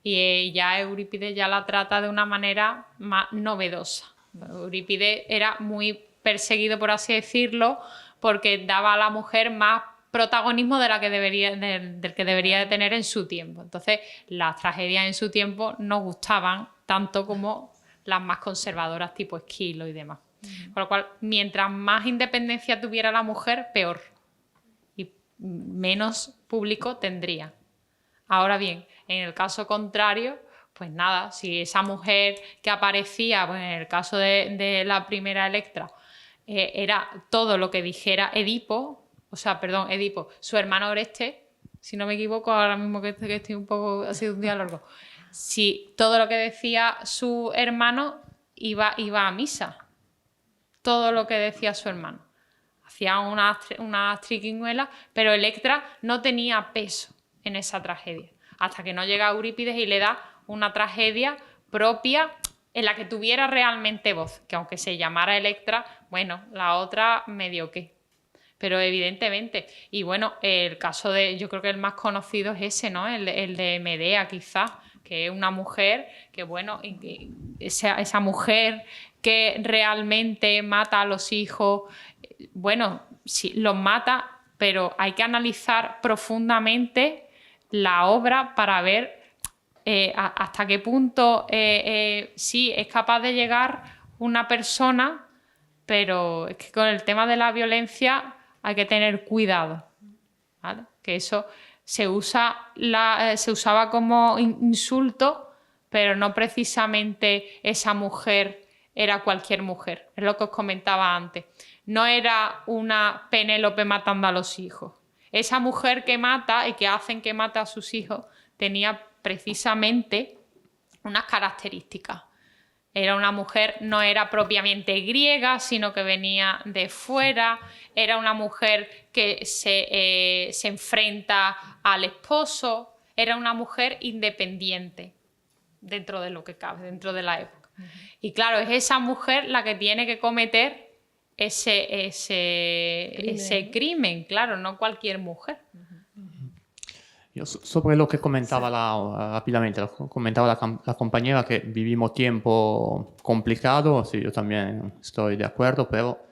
S4: y ya Eurípides ya la trata de una manera más novedosa. Eurípides era muy perseguido, por así decirlo, porque daba a la mujer más protagonismo del que debería de tener en su tiempo. Entonces, las tragedias en su tiempo no gustaban tanto como las más conservadoras, tipo Esquilo y demás. Con lo cual, mientras más independencia tuviera la mujer, peor. Y menos público tendría. Ahora bien, en el caso contrario, pues nada, si esa mujer que aparecía, pues en el caso de la primera Electra, era todo lo que dijera Edipo, su hermano Oreste, si no me equivoco, ahora mismo que estoy un poco, ha sido un día largo, si todo lo que decía su hermano iba a misa, todo lo que decía su hermano. Hacía unas triquiñuelas, pero Electra no tenía peso en esa tragedia, hasta que no llega Eurípides y le da una tragedia propia en la que tuviera realmente voz, que aunque se llamara Electra, bueno, la otra medio que. Pero evidentemente, y bueno, el caso yo creo que el más conocido es ese, ¿no? El de Medea, quizás, que es una mujer que, bueno, esa mujer que realmente mata a los hijos, bueno, sí, los mata, pero hay que analizar profundamente la obra para ver hasta qué punto sí es capaz de llegar una persona, pero es que con el tema de la violencia hay que tener cuidado, ¿vale? Que eso se usaba como insulto, pero no precisamente esa mujer era cualquier mujer, es lo que os comentaba antes. No era una Penélope matando a los hijos. Esa mujer que mata y que hacen que mate a sus hijos tenía precisamente unas características. Era una mujer, no era propiamente griega, sino que venía de fuera. Era una mujer que se enfrenta al esposo. Era una mujer independiente dentro de lo que cabe, dentro de la época. Y claro, es esa mujer la que tiene que cometer ese crimen, claro, no cualquier mujer.
S5: Yo sobre lo que comentaba rápidamente, comentaba la compañera que vivimos tiempo complicado, sí, yo también estoy de acuerdo, pero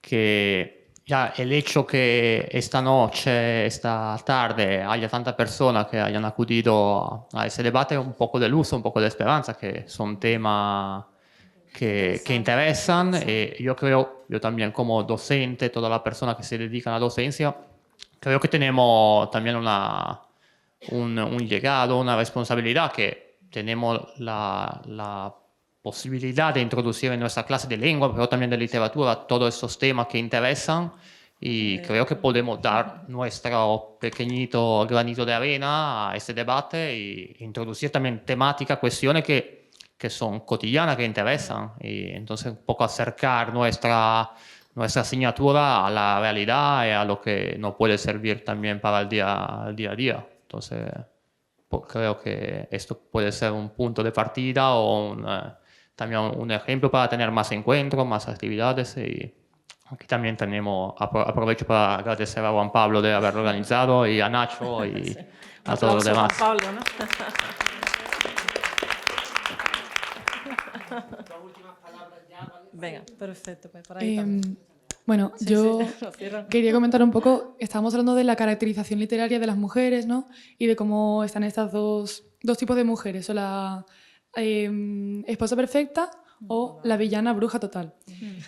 S5: que ya el hecho que esta noche, esta tarde, haya tantas personas que hayan acudido a ese debate es un poco de luz, un poco de esperanza, que son temas que interesan. Yo creo, yo también como docente, todas las personas que se dedican a la docencia, creo que tenemos también un legado, una responsabilidad, que tenemos la posibilidad de introducir en nuestra clase de lengua, pero también de literatura, todos estos temas que interesan, y creo que podemos dar nuestro pequeñito granito de arena a este debate e introducir también temáticas, cuestiones que son cotidianas, que interesan, y entonces un poco acercar nuestra asignatura a la realidad y a lo que nos puede servir también para el día a día. Entonces, creo que esto puede ser un punto de partida o también un ejemplo para tener más encuentros, más actividades. Y aquí también aprovecho para agradecer a Juan Pablo de haberlo organizado, y a Nacho y a todos los demás.
S1: Juan Pablo, ¿no? Venga, perfecto, pues por ahí también.
S19: Bueno,
S1: Sí,
S19: yo
S1: sí, lo cierro.
S19: quería comentar un poco, estábamos hablando de la caracterización literaria de las mujeres, ¿no? Y de cómo están estas dos tipos de mujeres, o la esposa perfecta o la villana bruja total.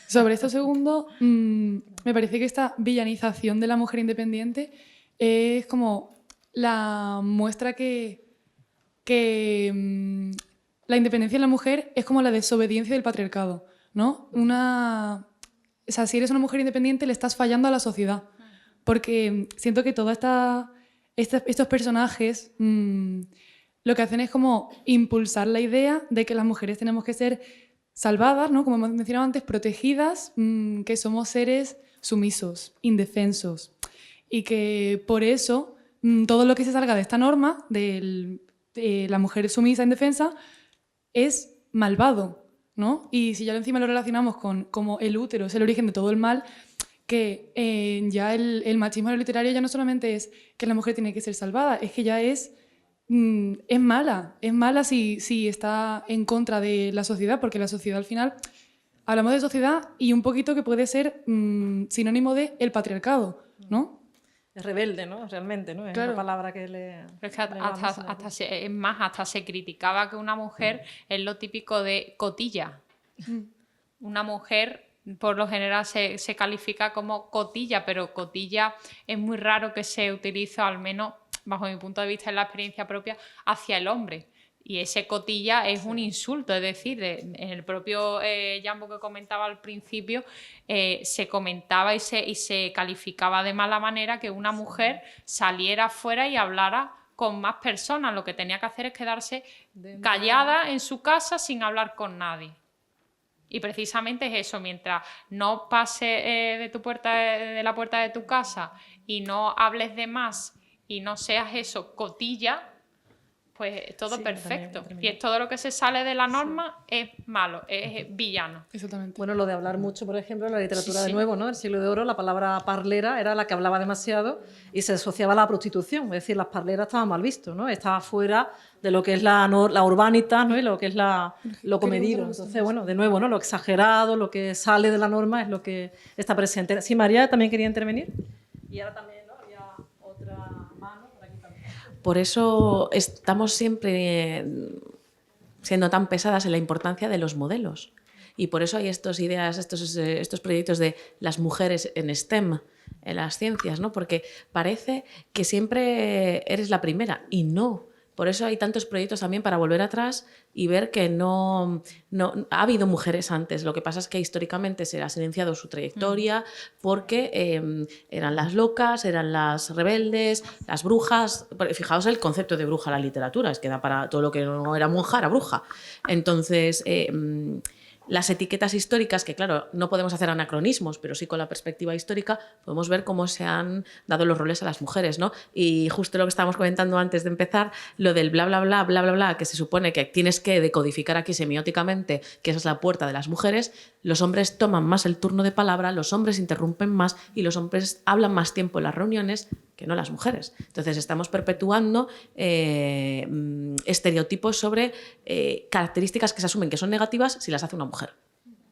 S19: Sobre esto segundo, me parece que esta villanización de la mujer independiente es como la muestra que la independencia de la mujer es como la desobediencia del patriarcado, ¿no? O sea, si eres una mujer independiente le estás fallando a la sociedad, porque siento que todos estos personajes lo que hacen es como impulsar la idea de que las mujeres tenemos que ser salvadas, ¿no? Como hemos mencionado antes, protegidas, que somos seres sumisos, indefensos, y que por eso todo lo que se salga de esta norma de la mujer sumisa, indefensa, es malvado, ¿no? Y si ya encima lo relacionamos con como el útero es el origen de todo el mal, que ya el machismo literario ya no solamente es que la mujer tiene que ser salvada, es que ya es mala si está en contra de la sociedad, porque la sociedad al final, hablamos de sociedad y un poquito que puede ser sinónimo de el patriarcado, ¿no?
S1: Es rebelde, ¿no? Realmente, ¿no? Es
S19: Claro.
S1: una palabra que le...
S4: Pero es que hasta se criticaba que una mujer es lo típico de cotilla. Una mujer, por lo general, se califica como cotilla, pero cotilla es muy raro que se utilice, al menos bajo mi punto de vista en la experiencia propia, hacia el hombre. Y ese cotilla es un insulto, es decir, en el propio Jambo que comentaba al principio, se comentaba y se calificaba de mala manera que una mujer saliera afuera y hablara con más personas. Lo que tenía que hacer es quedarse callada en su casa sin hablar con nadie. Y precisamente es eso, mientras no pase de la puerta de tu casa y no hables de más y no seas eso, cotilla, pues todo
S1: Sí,
S4: perfecto.
S1: también.
S4: Y es todo lo que se sale de la norma es malo, es villano.
S19: Exactamente.
S1: Bueno, lo de hablar mucho, por ejemplo, en la literatura
S4: Sí,
S1: de
S4: sí.
S1: nuevo, ¿no? El siglo de oro, la palabra parlera era la que hablaba demasiado y se asociaba a la prostitución. Es decir, las parleras estaban mal visto, ¿no? Estaba fuera de lo que es la urbanitas, ¿no? Y lo que es lo comedido. Entonces, bueno, de nuevo, ¿no? Lo exagerado, lo que sale de la norma es lo que está presente. Sí, María también quería intervenir. Y ahora también, ¿no? Había otra mano por aquí también.
S2: Por eso estamos siempre siendo tan pesadas en la importancia de los modelos. Y por eso hay estas ideas, estos proyectos de las mujeres en STEM, en las ciencias, ¿no? Porque parece que siempre eres la primera y no. Por eso hay tantos proyectos también para volver atrás y ver que no ha habido mujeres antes. Lo que pasa es que históricamente se ha silenciado su trayectoria porque eran las locas, eran las rebeldes, las brujas. Fijaos el concepto de bruja en la literatura, es que da para todo lo que no era monja, era bruja. Entonces, las etiquetas históricas, que claro, no podemos hacer anacronismos, pero sí con la perspectiva histórica podemos ver cómo se han dado los roles a las mujeres, ¿no? Y justo lo que estábamos comentando antes de empezar, lo del bla, bla, bla, bla, bla, bla, que se supone que tienes que decodificar aquí semióticamente, que esa es la puerta de las mujeres, los hombres toman más el turno de palabra, los hombres interrumpen más y los hombres hablan más tiempo en las reuniones que no las mujeres. Entonces estamos perpetuando estereotipos sobre características que se asumen que son negativas si las hace una mujer.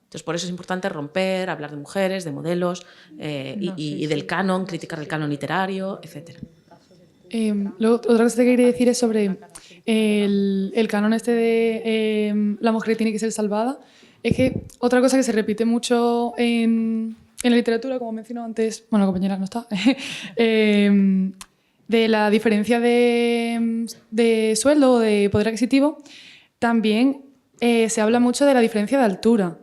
S2: Entonces por eso es importante romper, hablar de mujeres, de modelos y del canon, criticar el canon literario, etc.
S19: Luego, otra cosa que quería decir es sobre el canon este de la mujer tiene que ser salvada. Es que otra cosa que se repite mucho en la literatura, como mencionó antes, bueno, la compañera no está, de la diferencia de sueldo o de poder adquisitivo, también se habla mucho de la diferencia de altura,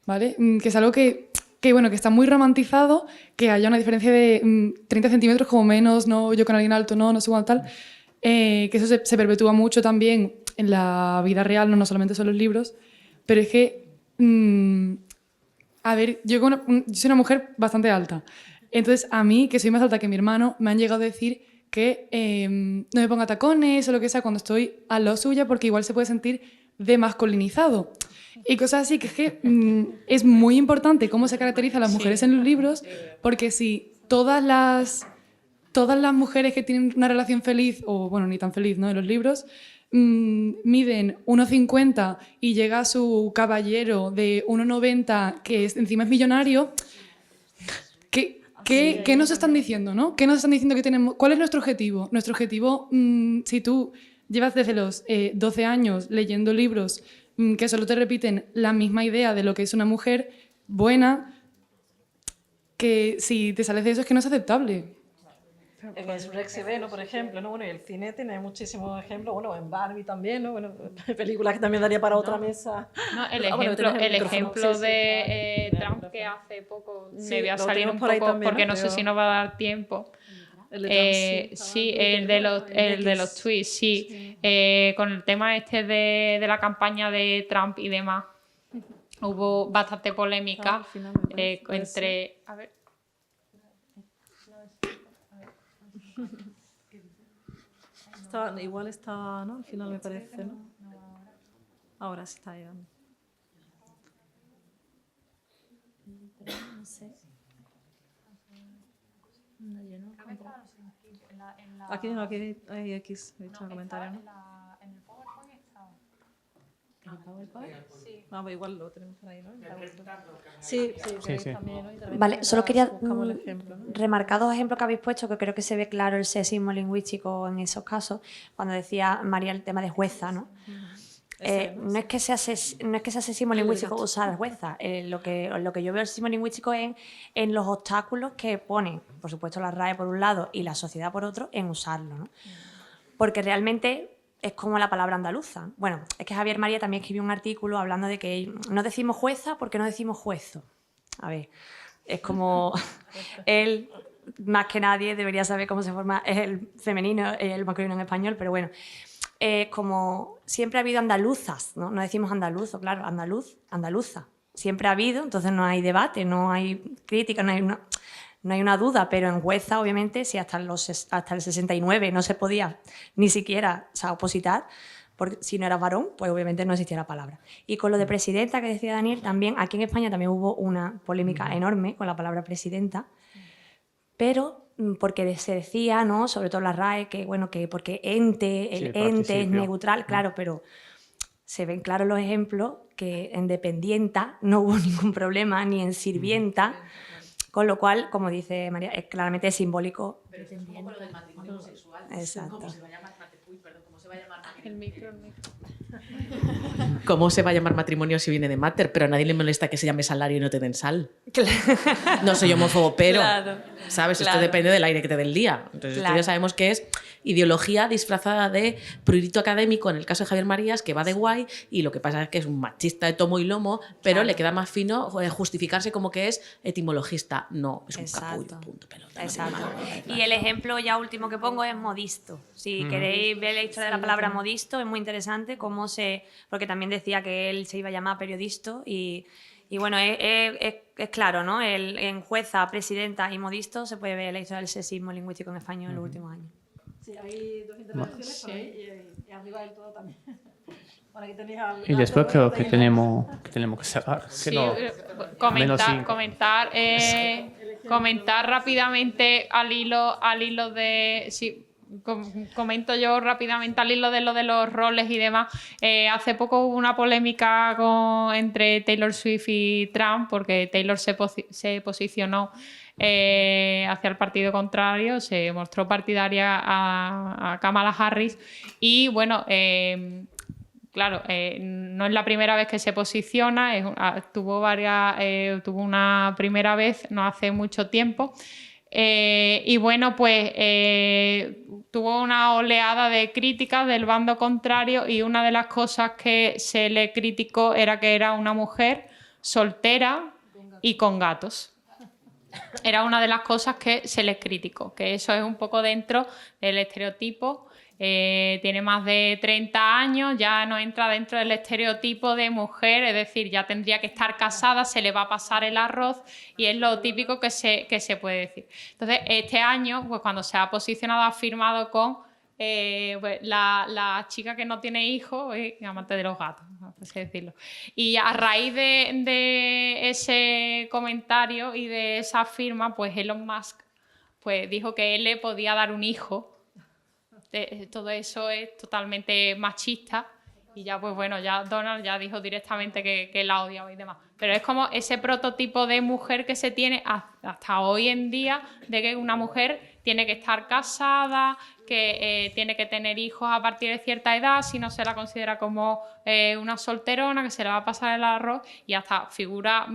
S19: ¿vale? Que es algo que está muy romantizado, que haya una diferencia de 30 centímetros como menos, no yo con alguien alto, no sé cuánto tal, que eso se perpetúa mucho también en la vida real, no solamente son los libros, pero es que a ver, yo soy una mujer bastante alta. Entonces, a mí, que soy más alta que mi hermano, me han llegado a decir que no me ponga tacones o lo que sea cuando estoy al lado suya porque igual se puede sentir demasculinizado. Y cosas así, que es que es muy importante cómo se caracterizan las mujeres en los libros, porque si todas las mujeres que tienen una relación feliz, o bueno, ni tan feliz, ¿no?, en los libros, miden 1,50 y llega su caballero de 1,90 que encima es millonario, ¿qué nos están diciendo, no? ¿Qué nos están diciendo que tenemos? ¿Cuál es nuestro objetivo? Nuestro objetivo, si tú llevas desde los 12 años leyendo libros que solo te repiten la misma idea de lo que es una mujer buena, que si te sales de eso es que no es aceptable.
S1: En Rex se ve, ¿no? Por ejemplo, ¿no? Bueno, y el cine tiene muchísimos ejemplos, bueno, en Barbie también, ¿no? Bueno, películas que también daría para otra mesa.
S4: No, el
S1: Bueno,
S4: ejemplo
S1: sí,
S4: de Trump que hace poco
S1: Sí,
S4: me voy a
S1: lo
S4: salir
S1: tenemos
S4: un
S1: por ahí
S4: poco
S1: también,
S4: porque
S1: ¿no?
S4: no sé si nos va a dar tiempo. Sí, el de los tweets, sí. Con el tema este de la campaña de Trump y demás, hubo bastante polémica entre... A ver.
S1: Igual está, ¿no? Al final me parece, ¿no? Ahora sí está llegando.
S3: No sé. No, yo no encuentro.
S1: Aquí no, aquí hay X, he dicho comentario, ¿no?
S4: En el PowerPoint está.
S1: ¿En el PowerPoint? Sí. Ah, pues igual lo tenemos por ahí, ¿no? Sí. También, ¿no?
S6: Vale, solo quería
S1: buscamos el ejemplo, ¿no?
S6: remarcar dos ejemplos que habéis puesto, que creo que se ve claro el sexismo lingüístico en esos casos, cuando decía María el tema de jueza, ¿no? No es que sea sexismo lingüístico usar jueza. Lo que yo veo el sexismo lingüístico en los obstáculos que ponen, por supuesto, la RAE por un lado y la sociedad por otro, en usarlo, ¿no? Porque realmente es como la palabra andaluza. Bueno, es que Javier María también escribió un artículo hablando de que no decimos jueza porque no decimos juezo. A ver, es como él, más que nadie, debería saber cómo se forma el femenino y el masculino en español, pero bueno. Como siempre ha habido andaluzas, ¿no? No decimos andaluzo, claro, andaluza. Siempre ha habido, entonces no hay debate, no hay crítica, no hay una duda, pero en jueza, obviamente, si hasta el 69 no se podía ni siquiera opositar, porque si no eras varón, pues obviamente no existía la palabra. Y con lo de presidenta que decía Daniel, también aquí en España también hubo una polémica enorme con la palabra presidenta, pero porque se decía, ¿no? Sobre todo la RAE, que bueno, que porque ente es neutral, claro, pero se ven claros los ejemplos que en dependienta no hubo ningún problema, ni en sirvienta, con lo cual, como dice María, es claramente simbólico.
S2: Pero es como con lo del matrimonio sexual.
S6: Exacto.
S2: ¿Cómo se va a llamar
S4: El micro.
S2: ¿Cómo se va a llamar matrimonio si viene de mater? Pero a nadie le molesta que se llame salario y no te den sal. No soy homófobo, pero, ¿sabes?
S6: Claro.
S2: Esto depende del aire que te dé el día. Entonces, esto ya sabemos que es ideología disfrazada de prurito académico, en el caso de Javier Marías, que va de guay, y lo que pasa es que es un machista de tomo y lomo, pero le queda más fino justificarse como que es etimologista. No, es un capullo, punto, pelota.
S6: Exacto. Y el ejemplo ya último que pongo es modisto. Si queréis ver la historia de la palabra modisto, es muy interesante cómo porque también decía que él se iba a llamar periodista y bueno, es claro, ¿no? En jueza, presidenta y modisto se puede ver la historia del sexismo lingüístico en español en los últimos años.
S1: Sí, hay dos intervenciones por ahí y arriba del todo también. Bueno, aquí tenéis
S5: Y después creo que tenemos que cerrar.
S4: Sí, comentar rápidamente al hilo de... Sí, comento yo rápidamente al hilo de lo de los roles y demás. Hace poco hubo una polémica entre Taylor Swift y Trump, porque Taylor se posicionó hacia el partido contrario, se mostró partidaria a Kamala Harris y bueno, claro, no es la primera vez que se posiciona, tuvo una primera vez no hace mucho tiempo. Y bueno, pues tuvo una oleada de críticas del bando contrario y una de las cosas que se le criticó era que era una mujer soltera y con gatos. Era una de las cosas que se les criticó, que eso es un poco dentro del estereotipo. Tiene más de 30 años, ya no entra dentro del estereotipo de mujer, es decir, ya tendría que estar casada, se le va a pasar el arroz y es lo típico que se puede decir. Entonces, este año, pues cuando se ha posicionado, ha firmado con pues, la chica que no tiene hijos, amante de los gatos, por así decirlo. Y a raíz de ese comentario y de esa firma, pues Elon Musk pues, dijo que él le podía dar un hijo. Todo eso es totalmente machista y ya pues bueno, ya Donald ya dijo directamente que la odiaba y demás, pero es como ese prototipo de mujer que se tiene hasta hoy en día, de que una mujer tiene que estar casada, que tiene que tener hijos a partir de cierta edad, si no se la considera como una solterona, que se le va a pasar el arroz, y hasta figura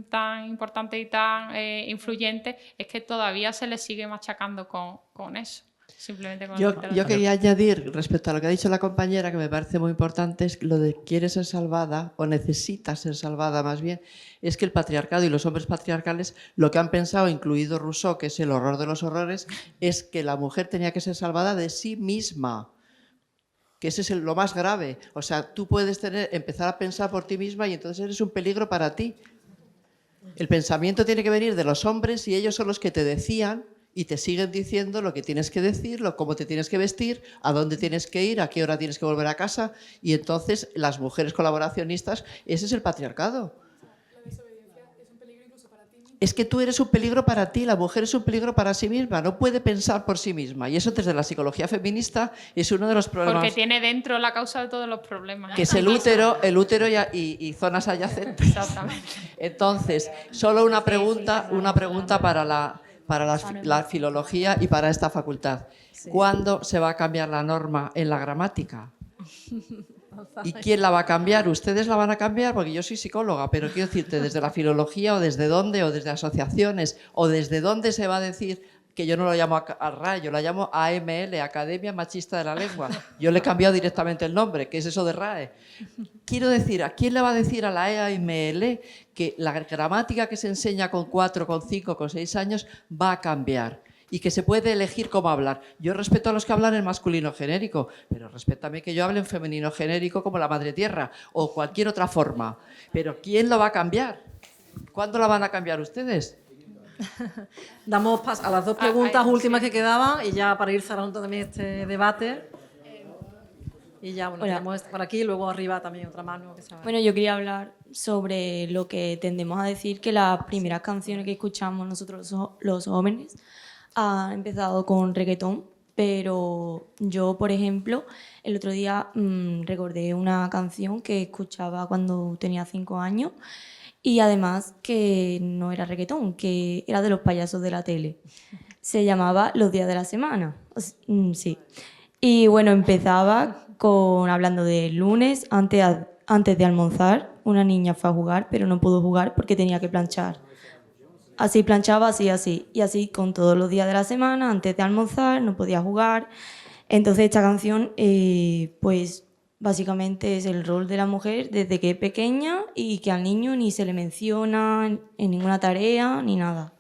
S4: tan importante y tan influyente es que todavía se le sigue machacando con eso. simplemente con
S11: Yo
S4: literatura.
S11: quería añadir, respecto a lo que ha dicho la compañera, que me parece muy importante, es lo de quiere ser salvada, o necesita ser salvada más bien, es que el patriarcado y los hombres patriarcales lo que han pensado, incluido Rousseau, que es el horror de los horrores, es que la mujer tenía que ser salvada de sí misma. Que ese es lo más grave. O sea, tú puedes empezar a pensar por ti misma y entonces eres un peligro para ti. El pensamiento tiene que venir de los hombres y ellos son los que te decían y te siguen diciendo lo que tienes que decir, cómo te tienes que vestir, a dónde tienes que ir, a qué hora tienes que volver a casa. Y entonces las mujeres colaboracionistas, ese es el patriarcado. Es que tú eres un peligro para ti, la mujer es un peligro para sí misma, no puede pensar por sí misma. Y eso desde la psicología feminista es uno de los problemas.
S4: Porque tiene dentro la causa de todos los problemas.
S11: Que es el útero y zonas adyacentes.
S4: Exactamente.
S11: Entonces, solo una pregunta para la filología y para esta facultad. ¿Cuándo se va a cambiar la norma en la gramática? ¿Y quién la va a cambiar? ¿Ustedes la van a cambiar? Porque yo soy psicóloga, pero quiero decirte, desde la filología o desde dónde, o desde asociaciones, o desde dónde se va a decir, que yo no lo llamo a RAE, yo la llamo AML, Academia Machista de la Lengua. Yo le he cambiado directamente el nombre, ¿qué es eso de RAE? Quiero decir, ¿a quién le va a decir a la AML que la gramática que se enseña con 4, con 5, con 6 años va a cambiar? Y que se puede elegir cómo hablar. Yo respeto a los que hablan en masculino genérico, pero respétame que yo hable en femenino genérico como la madre tierra o cualquier otra forma. Pero ¿quién lo va a cambiar? ¿Cuándo la van a cambiar ustedes?
S1: Damos paso a las dos preguntas últimas que quedaban y ya para ir cerrando también este debate. Y ya, bueno, tenemos por aquí y luego arriba también otra mano.
S17: Bueno, yo quería hablar sobre lo que tendemos a decir que las primeras canciones que escuchamos nosotros los jóvenes han empezado con reggaetón, pero yo, por ejemplo, el otro día recordé una canción que escuchaba cuando tenía 5 años y además que no era reggaetón, que era de los payasos de la tele. Se llamaba Los días de la semana. Sí. Y bueno, empezaba hablando de lunes, antes de almorzar, una niña fue a jugar, pero no pudo jugar porque tenía que planchar. Así planchaba, así. Y así con todos los días de la semana, antes de almorzar, no podía jugar. Entonces esta canción, pues básicamente es el rol de la mujer desde que es pequeña y que al niño ni se le menciona en ninguna tarea ni nada.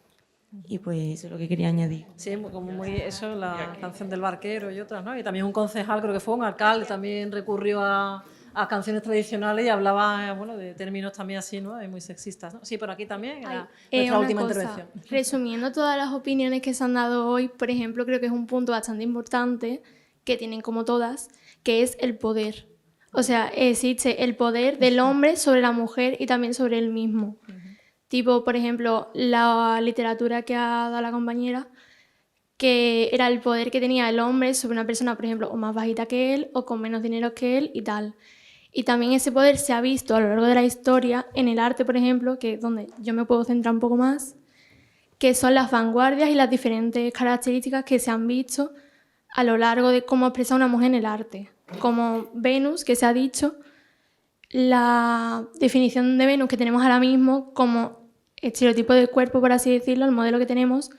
S17: Y pues eso es lo que quería añadir.
S1: Sí, como muy eso, la canción del barquero y otras, ¿no? Y también un concejal, creo que fue un alcalde, también recurrió a canciones tradicionales y hablaba, bueno, de términos también así, ¿no? Muy sexistas, ¿no? Sí, por aquí también, nuestra última intervención.
S16: Resumiendo todas las opiniones que se han dado hoy, por ejemplo, creo que es un punto bastante importante que tienen como todas, que es el poder. O sea, existe el poder del hombre sobre la mujer y también sobre él mismo. Tipo, por ejemplo, la literatura que ha dado la compañera, que era el poder que tenía el hombre sobre una persona, por ejemplo, o más bajita que él, o con menos dinero que él y tal. Y también ese poder se ha visto a lo largo de la historia en el arte, por ejemplo, que es donde yo me puedo centrar un poco más, que son las vanguardias y las diferentes características que se han visto a lo largo de cómo expresa una mujer en el arte. Como Venus, que se ha dicho, la definición de Venus que tenemos ahora mismo como estereotipo de cuerpo, por así decirlo, el modelo que tenemos,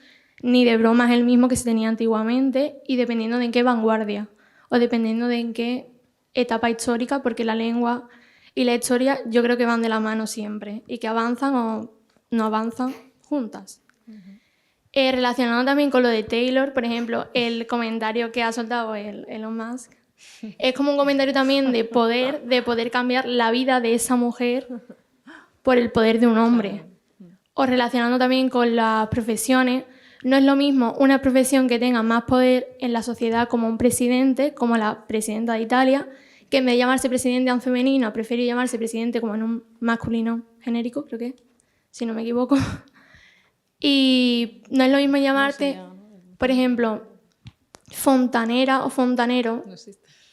S16: ni de broma es el mismo que se tenía antiguamente y dependiendo de en qué vanguardia o dependiendo de en qué etapa histórica, porque la lengua y la historia yo creo que van de la mano siempre y que avanzan o no avanzan juntas. Relacionado también con lo de Taylor, por ejemplo, el comentario que ha soltado Elon Musk, es como un comentario también de poder cambiar la vida de esa mujer por el poder de un hombre. O relacionando también con las profesiones, no es lo mismo una profesión que tenga más poder en la sociedad como un presidente, como la presidenta de Italia, que en vez de llamarse presidente en femenino, prefiere llamarse presidente como en un masculino genérico, creo que, si no me equivoco. Y no es lo mismo llamarte, por ejemplo, fontanera o fontanero,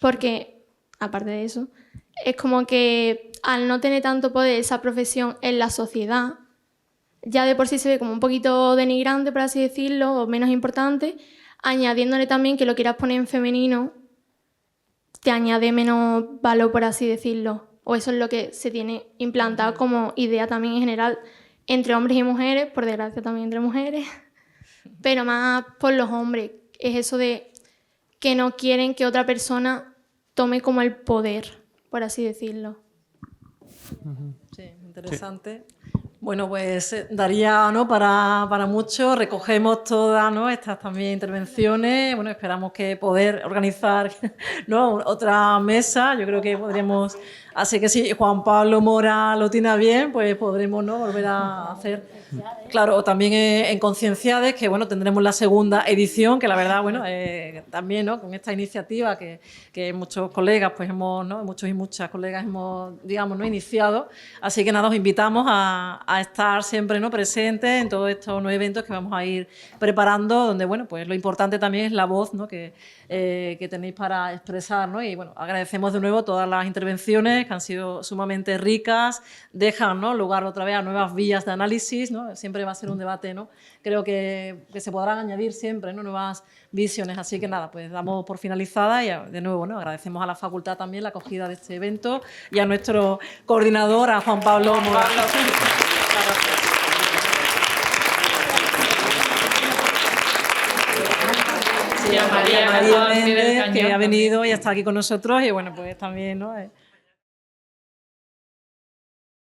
S16: porque, aparte de eso, es como que al no tener tanto poder esa profesión en la sociedad, ya de por sí se ve como un poquito denigrante, por así decirlo, o menos importante, añadiéndole también que lo quieras poner en femenino, te añade menos valor, por así decirlo. O eso es lo que se tiene implantado como idea también en general entre hombres y mujeres, por desgracia también entre mujeres, pero más por los hombres. Es eso de que no quieren que otra persona tome como el poder, por así decirlo.
S1: Sí, interesante. Bueno, pues daría, ¿no?, para mucho. Recogemos todas, ¿no?, estas también intervenciones. Bueno, esperamos que poder organizar, ¿no?, otra mesa. Yo creo que podríamos... Así que si Juan Pablo Mora lo tiene bien, pues podremos, ¿no?, volver a hacer... Claro, también en Concienciades, que bueno, tendremos la segunda edición, que la verdad, bueno, también, ¿no?, con esta iniciativa que muchos colegas, pues hemos, ¿no?, muchos y muchas colegas hemos, digamos, ¿no?, iniciado. Así que nada, os invitamos a estar siempre, ¿no?, presentes en todos estos nuevos eventos que vamos a ir preparando, donde, bueno, pues lo importante también es la voz, ¿no?, que tenéis para expresar, ¿no? Y bueno, agradecemos de nuevo todas las intervenciones que han sido sumamente ricas, dejan, ¿no?, lugar otra vez a nuevas vías de análisis, ¿no? Siempre va a ser un debate, ¿no? Creo que se podrán añadir siempre, ¿no?, nuevas visiones. Así que nada, pues damos por finalizada y de nuevo, ¿no?, agradecemos a la facultad también la acogida de este evento y a nuestro coordinador, a Juan Pablo Mora. Sí, a María Méndez, que ha venido y está aquí con nosotros y bueno, pues también, ¿no?,